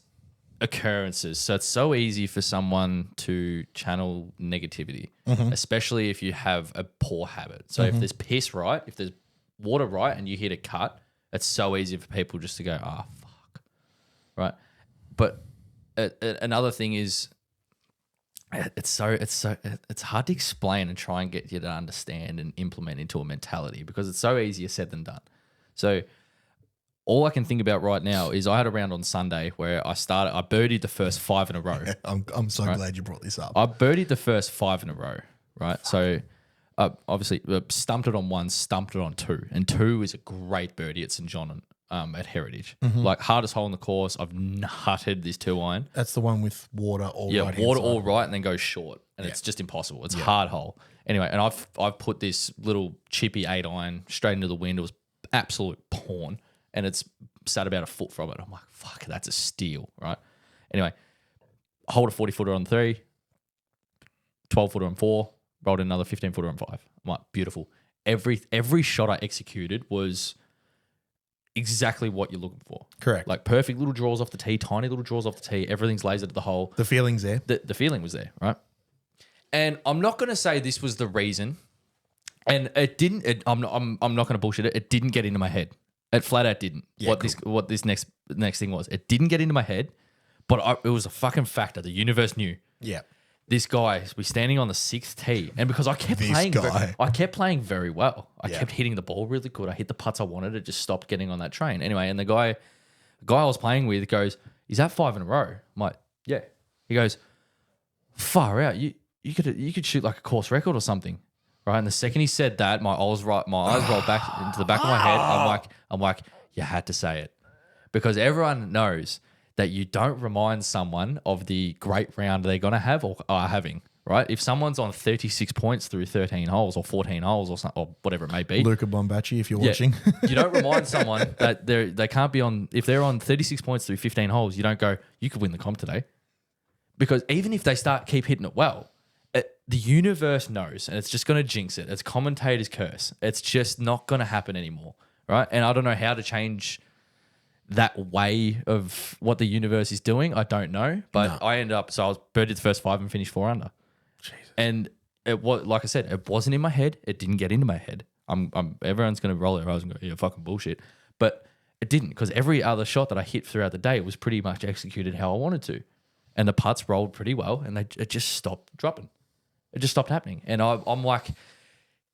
occurrences. So it's so easy for someone to channel negativity, especially if you have a poor habit. So if there's piss right, if there's water right, and you hit a cut, it's so easy for people just to go, fuck, right? But another thing is, it's hard to explain and try and get you to understand and implement into a mentality because it's so easier said than done. So all I can think about right now is I had a round on Sunday where I birdied the first 5 in a row. I'm so glad you brought this up. I birdied the first 5 in a row, right? So obviously stumped it on 1, stumped it on 2. And 2 is a great birdie at St. John at Heritage. Like hardest hole in the course. I've nutted this 2-iron. That's the one with water all right. Yeah, water all right and then goes short. And it's just impossible. It's a hard hole. Anyway, and I've put this little chippy 8-iron straight into the wind. It was absolute porn. And it's sat about a foot from it. I'm like, fuck, that's a steal, right? Anyway, hold a 40-footer on 3, 12-footer on 4, rolled another 15-footer on 5. I'm like, beautiful. Every shot I executed was exactly what you're looking for. Correct. Like perfect little draws off the tee, tiny little draws off the tee. Everything's lasered at the hole. The feeling's there. The feeling was there, right? And I'm not going to say this was the reason. And it didn't. I'm not going to bullshit it. It didn't get into my head. It flat out didn't. Yeah, what this next thing was. It didn't get into my head, but it was a fucking factor. The universe knew. Yeah. This guy was standing on the 6th tee, and because I kept playing very well. I kept hitting the ball really good. I hit the putts I wanted. It just stopped getting on that train. Anyway, and the guy I was playing with goes, "Is that 5 in a row?" I'm like, "Yeah." He goes, "Far out. You could shoot like a course record or something." Right, and the second he said that, my eyes rolled back into the back of my head. I'm like, you had to say it, because everyone knows that you don't remind someone of the great round they're gonna have or are having. Right, if someone's on 36 points through 13 holes or 14 holes or whatever it may be, Luca Bombacci, if you're watching, you don't remind someone that they can't be on. If they're on 36 points through 15 holes, you don't go, you could win the comp today, because even if they keep hitting it well. The universe knows, and it's just going to jinx it. It's commentator's curse. It's just not going to happen anymore, right? And I don't know how to change that way of what the universe is doing. I don't know, but I ended up. So I was birdied the first 5 and finished 4 under. Jesus. And it was, like I said, it wasn't in my head. It didn't get into my head. Everyone's going to roll their eyes and go, yeah, fucking bullshit. But it didn't, because every other shot that I hit throughout the day was pretty much executed how I wanted to. And the putts rolled pretty well, and it just stopped dropping. It just stopped happening. And I'm like,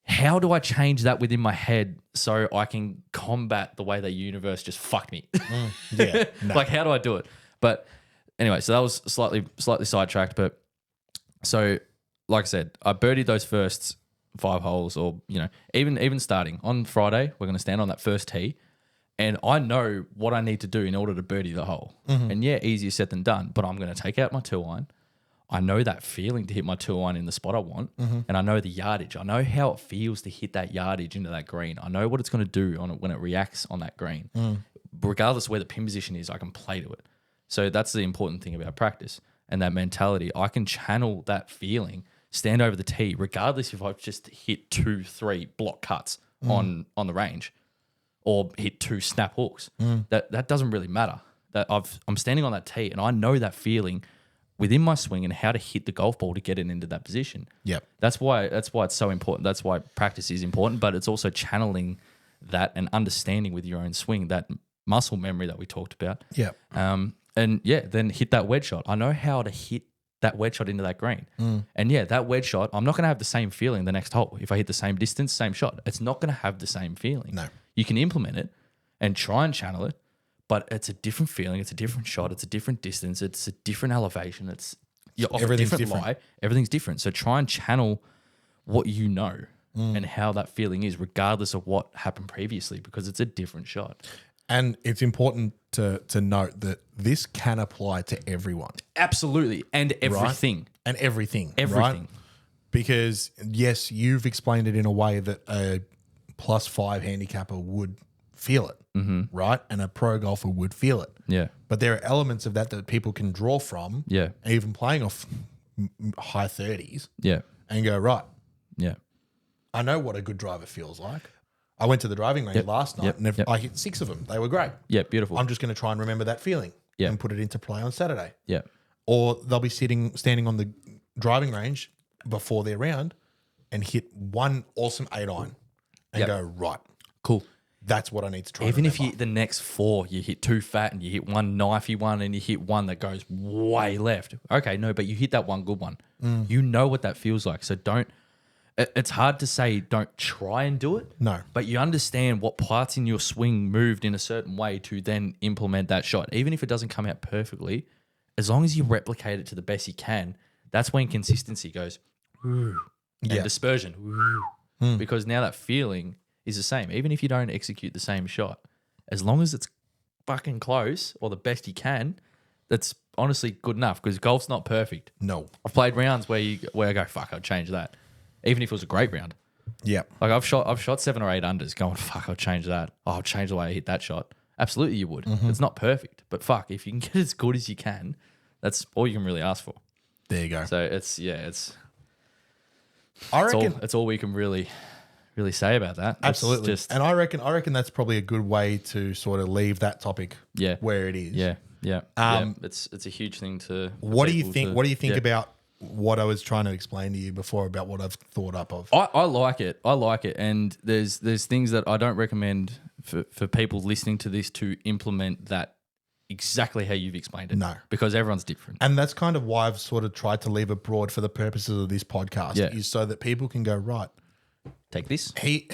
how do I change that within my head so I can combat the way the universe just fucked me? Yeah. No. Like, how do I do it? But anyway, so that was slightly sidetracked. But so, like I said, I birdied those first 5 holes, or, you know, even starting on Friday, we're going to stand on that first tee. And I know what I need to do in order to birdie the hole. And yeah, easier said than done, but I'm going to take out my 2-iron. I know that feeling to hit my 2-iron in the spot I want. And I know the yardage. I know how it feels to hit that yardage into that green. I know what it's going to do on it when it reacts on that green. Regardless of where the pin position is, I can play to it. So that's the important thing about practice and that mentality. I can channel that feeling, stand over the tee, regardless if I've just hit 2-3 block cuts on the range, or hit 2 snap hooks. That doesn't really matter. That I'm standing on that tee and I know that feeling within my swing and how to hit the golf ball to get it into that position. Yep. That's why it's so important. That's why practice is important, but it's also channeling that and understanding with your own swing, that muscle memory that we talked about. Yep. And yeah, then hit that wedge shot. I know how to hit that wedge shot into that green. And yeah, that wedge shot, I'm not going to have the same feeling the next hole. If I hit the same distance, same shot, it's not going to have the same feeling. No. You can implement it and try and channel it, but it's a different feeling. It's a different shot. It's a different distance. It's a different elevation. You're off a different lie. Everything's different. So try and channel what you know and how that feeling is, regardless of what happened previously, because it's a different shot. And it's important to note that this can apply to everyone. Absolutely. And everything. Right? And everything. Everything. Right? Because, yes, you've explained it in a way that a +5 handicapper would feel it, right? And a pro golfer would feel it. Yeah. But there are elements of that people can draw from, Yeah. even playing off high 30s, Yeah. and go, right, Yeah. I know what a good driver feels like. I went to the driving range last night, and I hit 6 of them. They were great. Yeah. Beautiful. I'm just going to try and remember that feeling and put it into play on Saturday. Yeah. Or they'll be standing on the driving range before their round and hit one awesome 8-iron and go, right, Cool. that's what I need to try. Even and if you hit the next 4, you hit 2 fat and you hit one knifey one and you hit one that goes way left. Okay, no, but you hit that one good one. You know what that feels like. So it's hard to say don't try and do it. No. But you understand what parts in your swing moved in a certain way to then implement that shot. Even if it doesn't come out perfectly, as long as you replicate it to the best you can, that's when consistency goes, woo, and dispersion, woo. Because now that feeling is the same. Even if you don't execute the same shot, as long as it's fucking close or the best you can, that's honestly good enough, because golf's not perfect. No. I've played rounds where I go, fuck, I'd change that. Even if it was a great round. Yeah. Like I've shot 7 or 8 unders going, fuck, I'll change that. Oh, I'll change the way I hit that shot. Absolutely you would. It's not perfect. But fuck, if you can get as good as you can, that's all you can really ask for. There you go. So I reckon it's all we can really say about that. absolutely. And I reckon that's probably a good way to sort of leave that topic where it is. Yeah. It's a huge thing to. What do you think? What do you think about what I was trying to explain to you before about what I've thought up of? I like it. I like it. And there's things that I don't recommend for people listening to this to implement that exactly how you've explained it. No. Because everyone's different. And that's kind of why I've sort of tried to leave it broad for the purposes of this podcast, Yeah. is so that people can go, right, Take this. he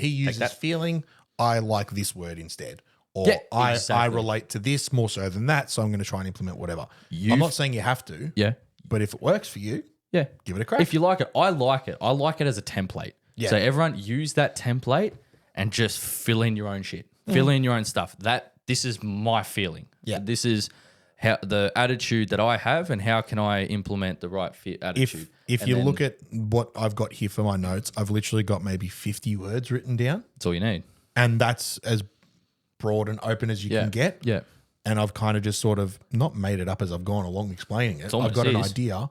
uses that. feeling, I like this word instead. Or Yeah, I exactly. relate to this more so than that, so I'm going to try and implement whatever. I'm not saying you have to, Yeah. but if it works for you, Yeah. give it a crack. If you like it, I like it. I like it as a template. Yeah. So everyone use that template and just fill in your own shit. Fill in your own stuff. This is my feeling. Yeah. This is how the attitude that I have, and how can I implement the right attitude. If you look at what I've got here for my notes, I've literally got maybe 50 words written down, that's all you need. and that's as broad and open as you can get. Yeah. And I've kind of just sort of not made it up as I've gone along explaining it. I've got an idea,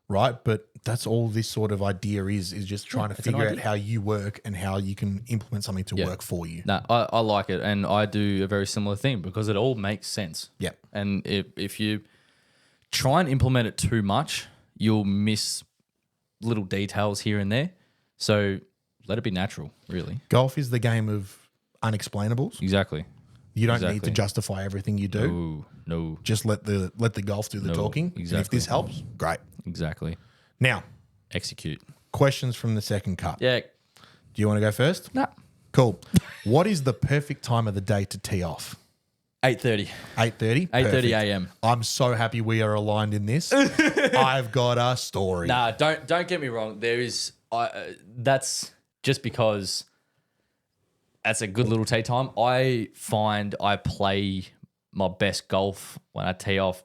right? But that's all this sort of idea is just trying to figure out how you work and how you can implement something to work for you. No, I like it, and I do a very similar thing because it all makes sense. Yeah. And if you try and implement it too much, you'll miss little details here and there. So let it be natural, really. Golf is the game of unexplainables. Exactly. You don't need to Exactly. justify everything you do. No. Just let the golf do the No, talking. And if exactly. this helps, great. Exactly. Now, Execute. questions from the second cup. Yeah. Do you want to go first? Nah. Cool. What is the perfect time of the day to tee off? 8:30. 8:30? 8:30 a.m. I'm so happy we are aligned in this. I've got a story. Nah, don't get me wrong. There is that's just because that's a good little tee time. I find I play my best golf when I tee off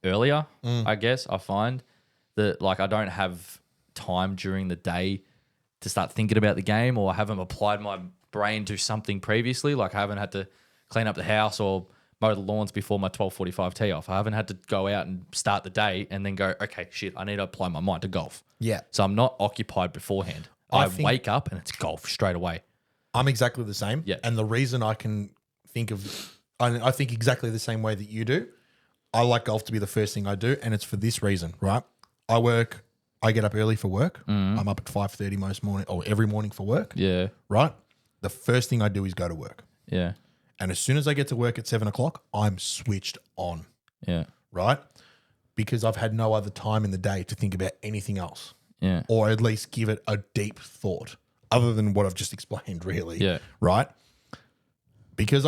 earlier. I guess I find that like I don't have time during the day to start thinking about the game, or I haven't applied my brain to something previously. Like I haven't had to clean up the house or mow the lawns before my 12:45 tee off. I haven't had to go out and start the day and then go, okay, shit, I need to apply my mind to golf. Yeah. So I'm not occupied beforehand. I I think- wake up and it's golf straight away. I'm exactly the same. Yeah. And the reason I can think of, I think exactly the same way that you do. I like golf to be the first thing I do. And it's for this reason, right? I get up early for work. I'm up at 5:30 most morning or every morning for work, Yeah. right? The first thing I do is go to work. Yeah. And as soon as I get to work at 7 o'clock, I'm switched on, Yeah. right? Because I've had no other time in the day to think about anything else, Yeah. or at least give it a deep thought other than what I've just explained, really. Yeah. Right? Because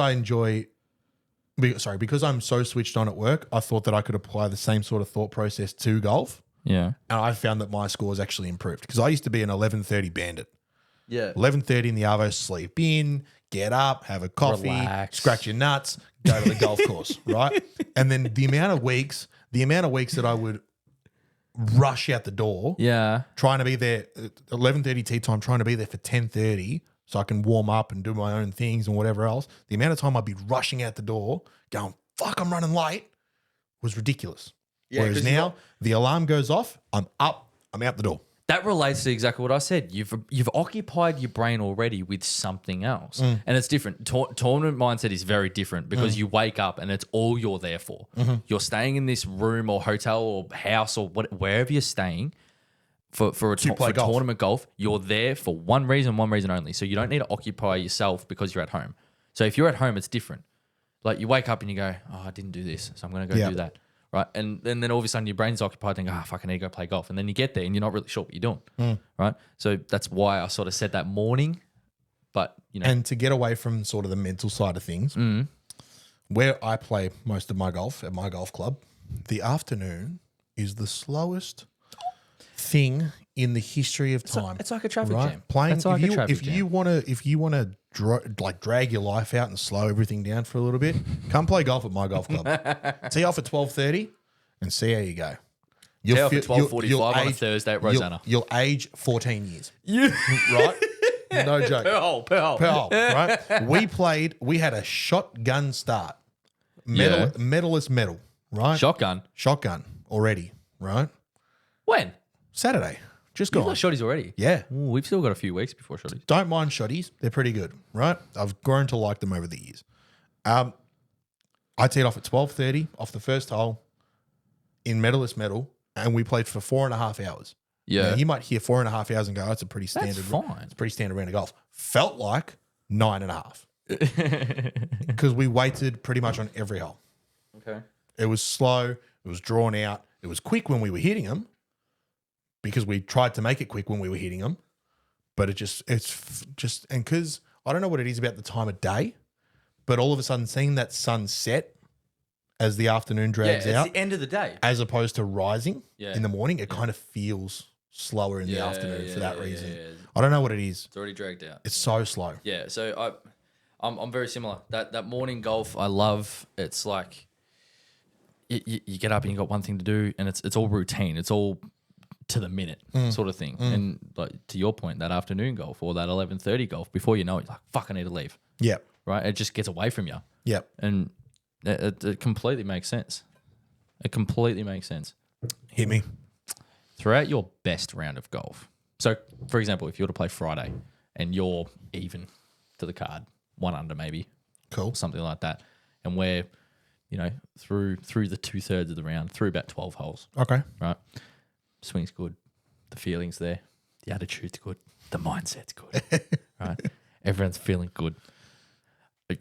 because I'm so switched on at work, I thought that I could apply the same sort of thought process to golf. Yeah. And I found that my scores actually improved because I used to be an 11:30 bandit. Yeah. 11:30 in the Arvo, sleep in, get up, have a coffee, Relax. scratch your nuts, go to the golf course, right? And then the amount of weeks that I would rush out the door, Yeah. trying to be there at 11:30 tee time, trying to be there for 10:30 so I can warm up and do my own things and whatever else. The amount of time I'd be rushing out the door, going, "Fuck, I'm running late," was ridiculous. Yeah, Whereas 'cause now the alarm goes off, I'm up, I'm out the door. That relates to exactly what I said. You've occupied your brain already with something else, and it's different. Tournament mindset is very different because you wake up and it's all you're there for. You're staying in this room or hotel or house or wherever you're staying for play golf. tournament golf. You're there for one reason only. So you don't need to occupy yourself because you're at home. So if you're at home, it's different. Like you wake up and you go, "Oh, I didn't do this, so I'm going to go Yeah. do that." Right. And then all of a sudden your brain's occupied thinking, fuck, I need to go play golf. And then you get there and you're not really sure what you're doing. Right. So that's why I sort of said that morning. But, you know. And to get away from sort of the mental side of things, where I play most of my golf at my golf club, the afternoon is the slowest thing in the history of time. It's like a traffic right? jam. Playing It's like a traffic jam. if you want to drag your life out and slow everything down for a little bit, come play golf at my golf club. Tee off at 12:30 and see how you go. Tee off at 12:45 on a Thursday at Rosanna. You'll age 14 years. Right? No joke. Pearl. Right? We had a shotgun start. Medalist medal, right? Shotgun. Already, right? When? Saturday. Just You've gone. got shotties already. Yeah. Ooh, we've still got a few weeks before shotties. Don't mind shotties. They're pretty good, right? I've grown to like them over the years. I teed off at 12:30 off the first hole in medalist medal, and we played for 4.5 hours. Yeah. Now, you might hear 4.5 hours and go, that's a pretty standard. fine. It's a pretty standard round of golf. Felt like 9.5 because we waited pretty much on every hole. Okay. It was slow. It was drawn out. It was quick when we were hitting them because we tried to make it quick when we were hitting them. But it's just, and because I don't know what it is about the time of day, but all of a sudden seeing that sun set as the afternoon drags it's out, the end of the day. as opposed to rising Yeah. in the morning, it kind of feels slower in the Yeah, afternoon for that yeah, reason. yeah. I don't know what it is. It's already dragged out. It's so slow. Yeah, so I'm very similar. That morning golf I love. It's like you get up and you got one thing to do, and it's all routine. It's all to the minute sort of thing. And like to your point, that afternoon golf or that 11:30 golf, before you know it, you're like, fuck, I need to leave. Yep. Right? It just gets away from you, Yep. and it completely makes sense. It completely makes sense. Hit me. Throughout your best round of golf. So, for example, if you were to play Friday and you're even to the card, 1 under maybe, Cool. something like that, and we're, through the 2/3 of the round, through about 12 holes, Okay. right? Swing's good, the feeling's there, the attitude's good, the mindset's good, right? Everyone's feeling good.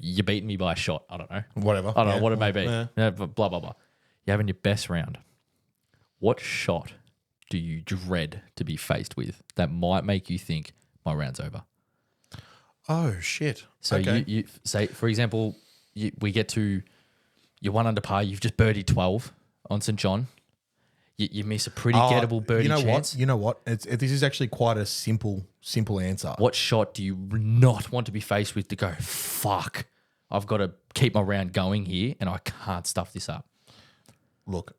you're beating me by a shot. I don't know. Whatever. I don't know what it may be. Yeah. Yeah, but blah, blah, blah. You're having your best round. What shot do you dread to be faced with that might make you think my round's over? Oh, shit. So okay. you say, for example, we get to you're 1 under par. You've just birdied 12 on St. John. You miss a pretty gettable birdie chance. You know what? This is actually quite a simple answer. What shot do you not want to be faced with to go, fuck, I've got to keep my round going here and I can't stuff this up? Look,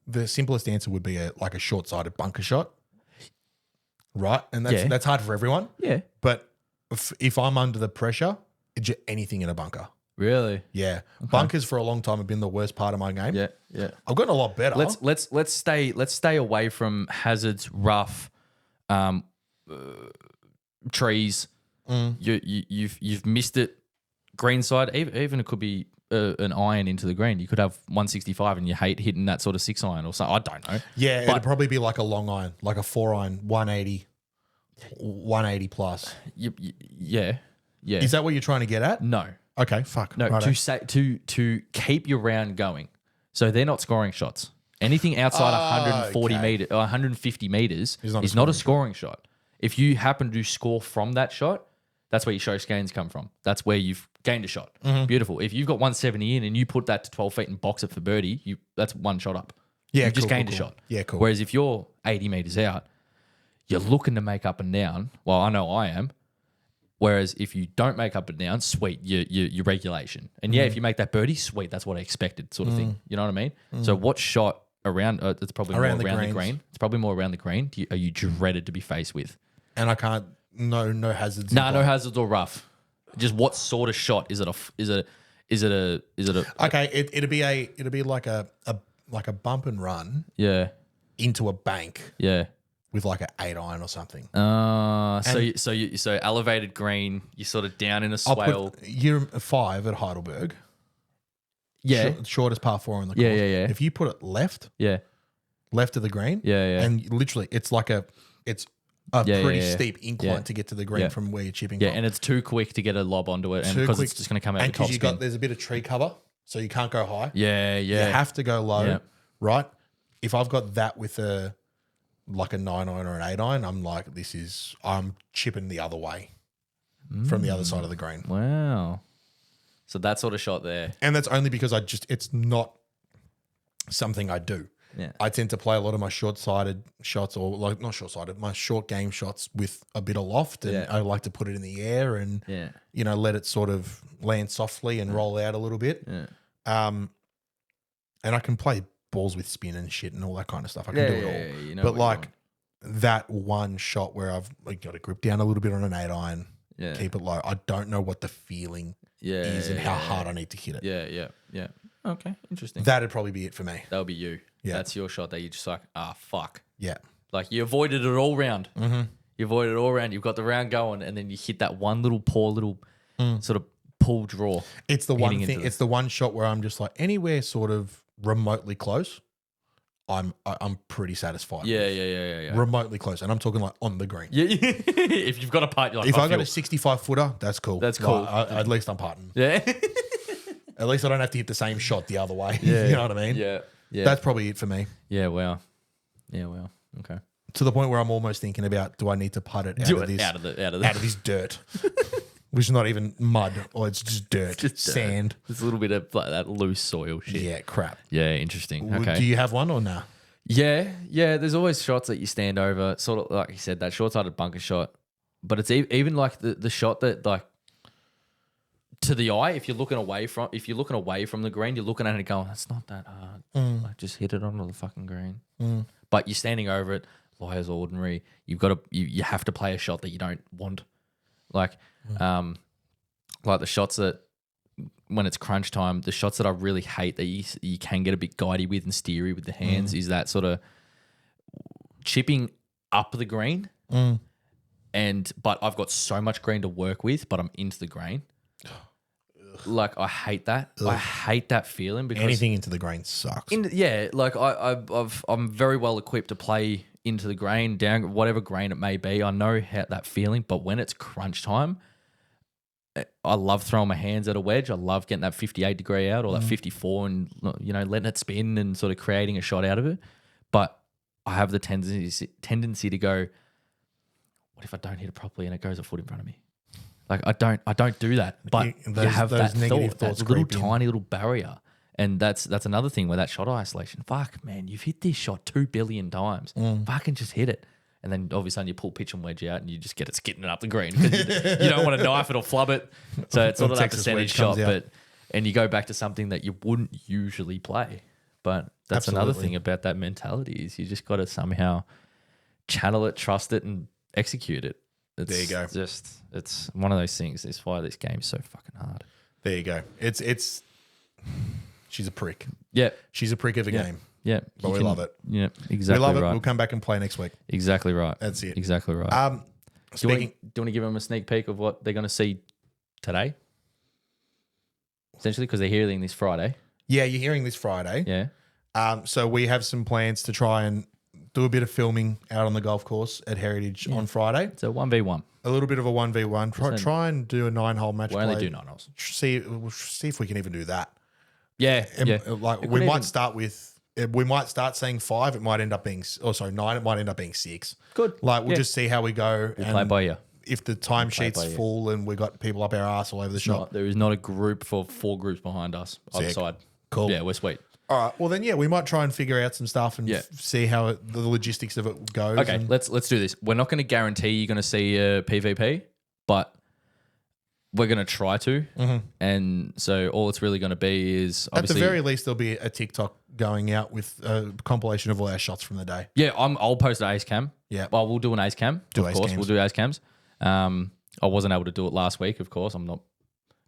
the simplest answer would be a short-sided bunker shot, right? And that's hard for everyone. Yeah. But if I'm under the pressure, anything in a bunker. Really? Yeah. Okay. Bunkers for a long time have been the worst part of my game. Yeah, yeah. I've gotten a lot better. Let's stay away from hazards, rough, trees. You've missed it. Green side, even it could be an iron into the green. You could have 165 and you hate hitting that sort of 6 iron or something. I don't know. Yeah, it'd probably be like a long iron, like a 4 iron, 180 plus. Yeah. Is that what you're trying to get at? No. Okay, fuck. No, righto. to keep your round going. So they're not scoring shots. Anything outside 140 meters or 150 meters is not a scoring shot. If you happen to score from that shot, that's where your show gains come from. That's where you've gained a shot. Mm-hmm. Beautiful. If you've got 170 in and you put that to 12 feet and box it for birdie, that's 1 shot up. Yeah, you've just cool, gained cool, a shot. Yeah, cool. Whereas if you're 80 meters out, you're looking to make up and down. Well, I know I am. Whereas if you don't make up and down, sweet, your regulation. And yeah, if you make that birdie, sweet, that's what I expected, sort of thing. You know what I mean? So what shot around? It's probably Around more the around the greens. green. It's probably more around the green. Are you dreaded to be faced with? And I can't. No hazards. No hazards or rough. Just what sort of shot is it? Is it a? Okay, it'd be like a bump and run into a bank Yeah. with like an 8 iron or something. So elevated green. You're sort of down in a swale. You're 5 at Heidelberg. Yeah. Shortest par 4 on the course. Yeah. If you put it left of the green, and literally it's a pretty steep incline to get to the green from where you're chipping from. And it's too quick to get a lob onto it, and because it's just going to come out and the top spin. there's a bit of tree cover, so you can't go high. Yeah. You have to go low, Yeah. right? If I've got that with a 9 iron or an 8 iron, I'm chipping the other way from the other side of the green. Wow. So that sort of shot there. And that's only because it's not something I do. Yeah. I tend to play a lot of my short-sided shots, or not short-sided, my short game shots with a bit of loft, and I like to put it in the air and let it sort of land softly and roll out a little bit. Yeah. And I can play balls with spin and shit and all that kind of stuff. I can do it all. You know, but like that one shot where I've got to grip down a little bit on an 8 iron, keep it low. I don't know what the feeling is and how hard I need to hit it. Yeah. Okay, interesting. That'd probably be it for me. That'll be you. Yeah. That's your shot that you just like, fuck. Yeah. Like you avoided it all round. Mm-hmm. You avoided it all round. You've got the round going, and then you hit that one little poor little sort of pull draw. It's the one thing. It's the one shot where I'm just like anywhere sort of remotely close, I'm pretty satisfied. Yeah. Remotely close, and I'm talking like on the green. Yeah. If you've got a putt, you're like, if I got a 65 footer, that's cool. That's cool. Like, at least I'm putting. Yeah. At least I don't have to hit the same shot the other way. You know what I mean? Yeah. That's probably it for me. Yeah. Wow. Okay. To the point where I'm almost thinking about, do I need to putt it out of this dirt, which is not even mud, or it's just dirt, sand. There's a little bit of like that loose soil shit. Yeah, crap. Yeah, interesting. Okay. Do you have one or nah? Yeah. There's always shots that you stand over, sort of like you said, that short-sided bunker shot. But it's even like the shot that like to the eye, if you're looking away from the green, you're looking at it and going, that's not that hard. Like just hit it onto the fucking green. But you're standing over it, lies ordinary. You have to play a shot that you don't want. Like the shots that when it's crunch time, the shots that I really hate that you can get a bit guidey with and steery with the hands is that sort of chipping up the green. But I've got so much green to work with, but I'm into the green. Like I hate that. I hate that feeling because anything into the green sucks. Like I'm very well equipped to play into the grain, down whatever grain it may be. I know how that feeling, but when it's crunch time, I love throwing my hands at a wedge. I love getting that 58-degree out or that 54 and, letting it spin and sort of creating a shot out of it. But I have the tendency to go, what if I don't hit it properly and it goes a foot in front of me? Like I don't do that. But you have that negative thought, that little tiny little barrier. And that's another thing where that shot isolation. Fuck, man, you've hit this shot 2 billion times. Fucking just hit it. And then all of a sudden you pull pitch and wedge out and you just get it skitting up the green because you don't want to knife it or flub it. So it's sort of that percentage shot. And you go back to something that you wouldn't usually play. But that's another thing about that mentality is you just got to somehow channel it, trust it, and execute it. There you go. It's one of those things. That's why this game is so fucking hard. There you go. She's a prick. Yeah. She's a prick of a game. Yeah. But we love it. Yeah, exactly. We love it. Right. We'll come back and play next week. Exactly right. That's it. Exactly right. Do you want to give them a sneak peek of what they're going to see today? Essentially, because they're hearing this Friday. Yeah, you're hearing this Friday. Yeah. So we have some plans to try and do a bit of filming out on the golf course at Heritage on Friday. It's a 1v1. A little bit of a 1v1. Try and do a 9-hole match play. We only do 9 holes. See if we can even do that. Yeah. Like we might start saying 5. It might end up being 9. It might end up being 6. Good. Like we'll just see how we go. We'll play by ear. If the timesheet's full and we got people up our ass all over the shop. There is not a group for 4 groups behind us either side. Cool. Yeah, we're sweet. All right. Well, then, we might try and figure out some stuff and see how the logistics of it goes. Okay, let's do this. We're not going to guarantee you're going to see a PvP, but we're going to try to. And so all it's really going to be is obviously... At the very least, there'll be a TikTok going out with a compilation of all our shots from the day. Yeah, I'll post an ace cam. Yeah. Well, we'll do an ace cam. Of course, we'll do ace cams. I wasn't able to do it last week, of course. I'm not...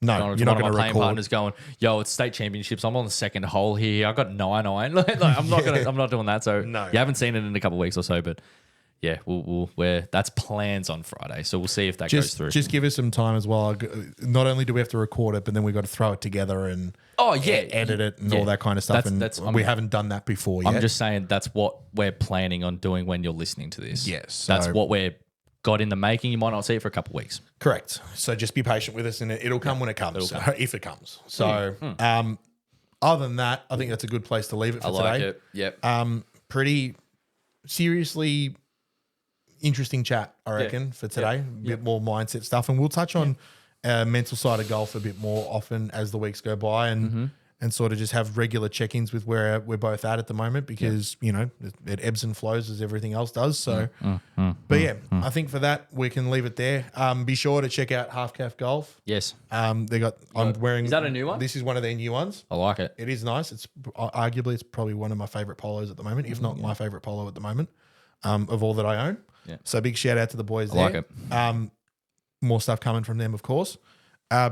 No, you're one not of going my to playing record. partners going, yo, it's state championships. I'm on the second hole here. I got 9 iron. I'm not doing that. So No. You haven't seen it in a couple of weeks or so, but yeah, that's plans on Friday. So we'll see if that goes through. Just give us some time as well. Not only do we have to record it, but then we've got to throw it together and edit it and all that kind of stuff. We haven't done that before yet. I'm just saying that's what we're planning on doing when you're listening to this. Yes. That's what we're got in the making. You might not see it for a couple of weeks. Correct. So just be patient with us and it'll come when it comes, if it comes. So other than that, I think that's a good place to leave it for today. I like it. Yep. Pretty seriously interesting chat, I reckon, for today. A bit more mindset stuff. And we'll touch on mental side of golf a bit more often as the weeks go by and sort of just have regular check-ins with where we're both at the moment because, it ebbs and flows as everything else does. So, I think for that, we can leave it there. Be sure to check out Halfcaf Golf. Yes. I'm wearing... Is that a new one? This is one of their new ones. I like it. It is nice. It's arguably, it's probably one of my favorite polos at the moment, if not my favorite polo at the moment of all that I own. Yeah. So big shout out to the boys I there. like it. More stuff coming from them, of course.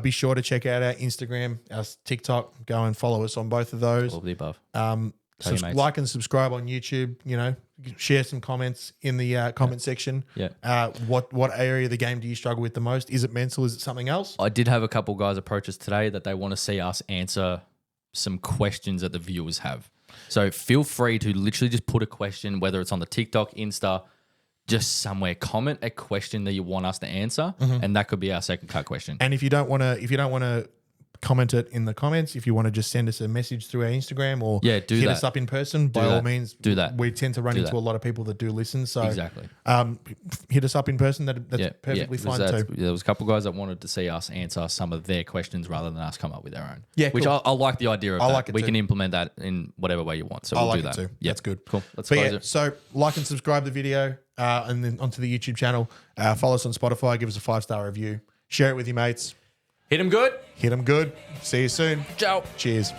Be sure to check out our Instagram, our TikTok. Go and follow us on both of those. All of the above. Like and subscribe on YouTube. Share some comments in the comment section. Yeah. What area of the game do you struggle with the most? Is it mental? Is it something else? I did have a couple guys approach us today that they want to see us answer some questions that the viewers have. So feel free to literally just put a question, whether it's on the TikTok, Insta, just somewhere, comment a question that you want us to answer, and that could be our second cut question. And if you don't want to comment it in the comments, if you want to just send us a message through our Instagram or hit us up in person, by all means, do that. We tend to run into a lot of people that do listen, so exactly. Hit us up in person. That's perfectly fine too. There was a couple guys that wanted to see us answer some of their questions rather than us come up with our own. Yeah, which cool. I like the idea of. I that. like it we too. can implement that in whatever way you want. So I we'll like do that it too. Yeah, that's good. Cool. Let's but close it. So like and subscribe the video and then onto the YouTube channel. Follow us on Spotify. Give us a 5-star review. Share it with your mates. Hit him good. Hit them good. See you soon. Ciao. Cheers.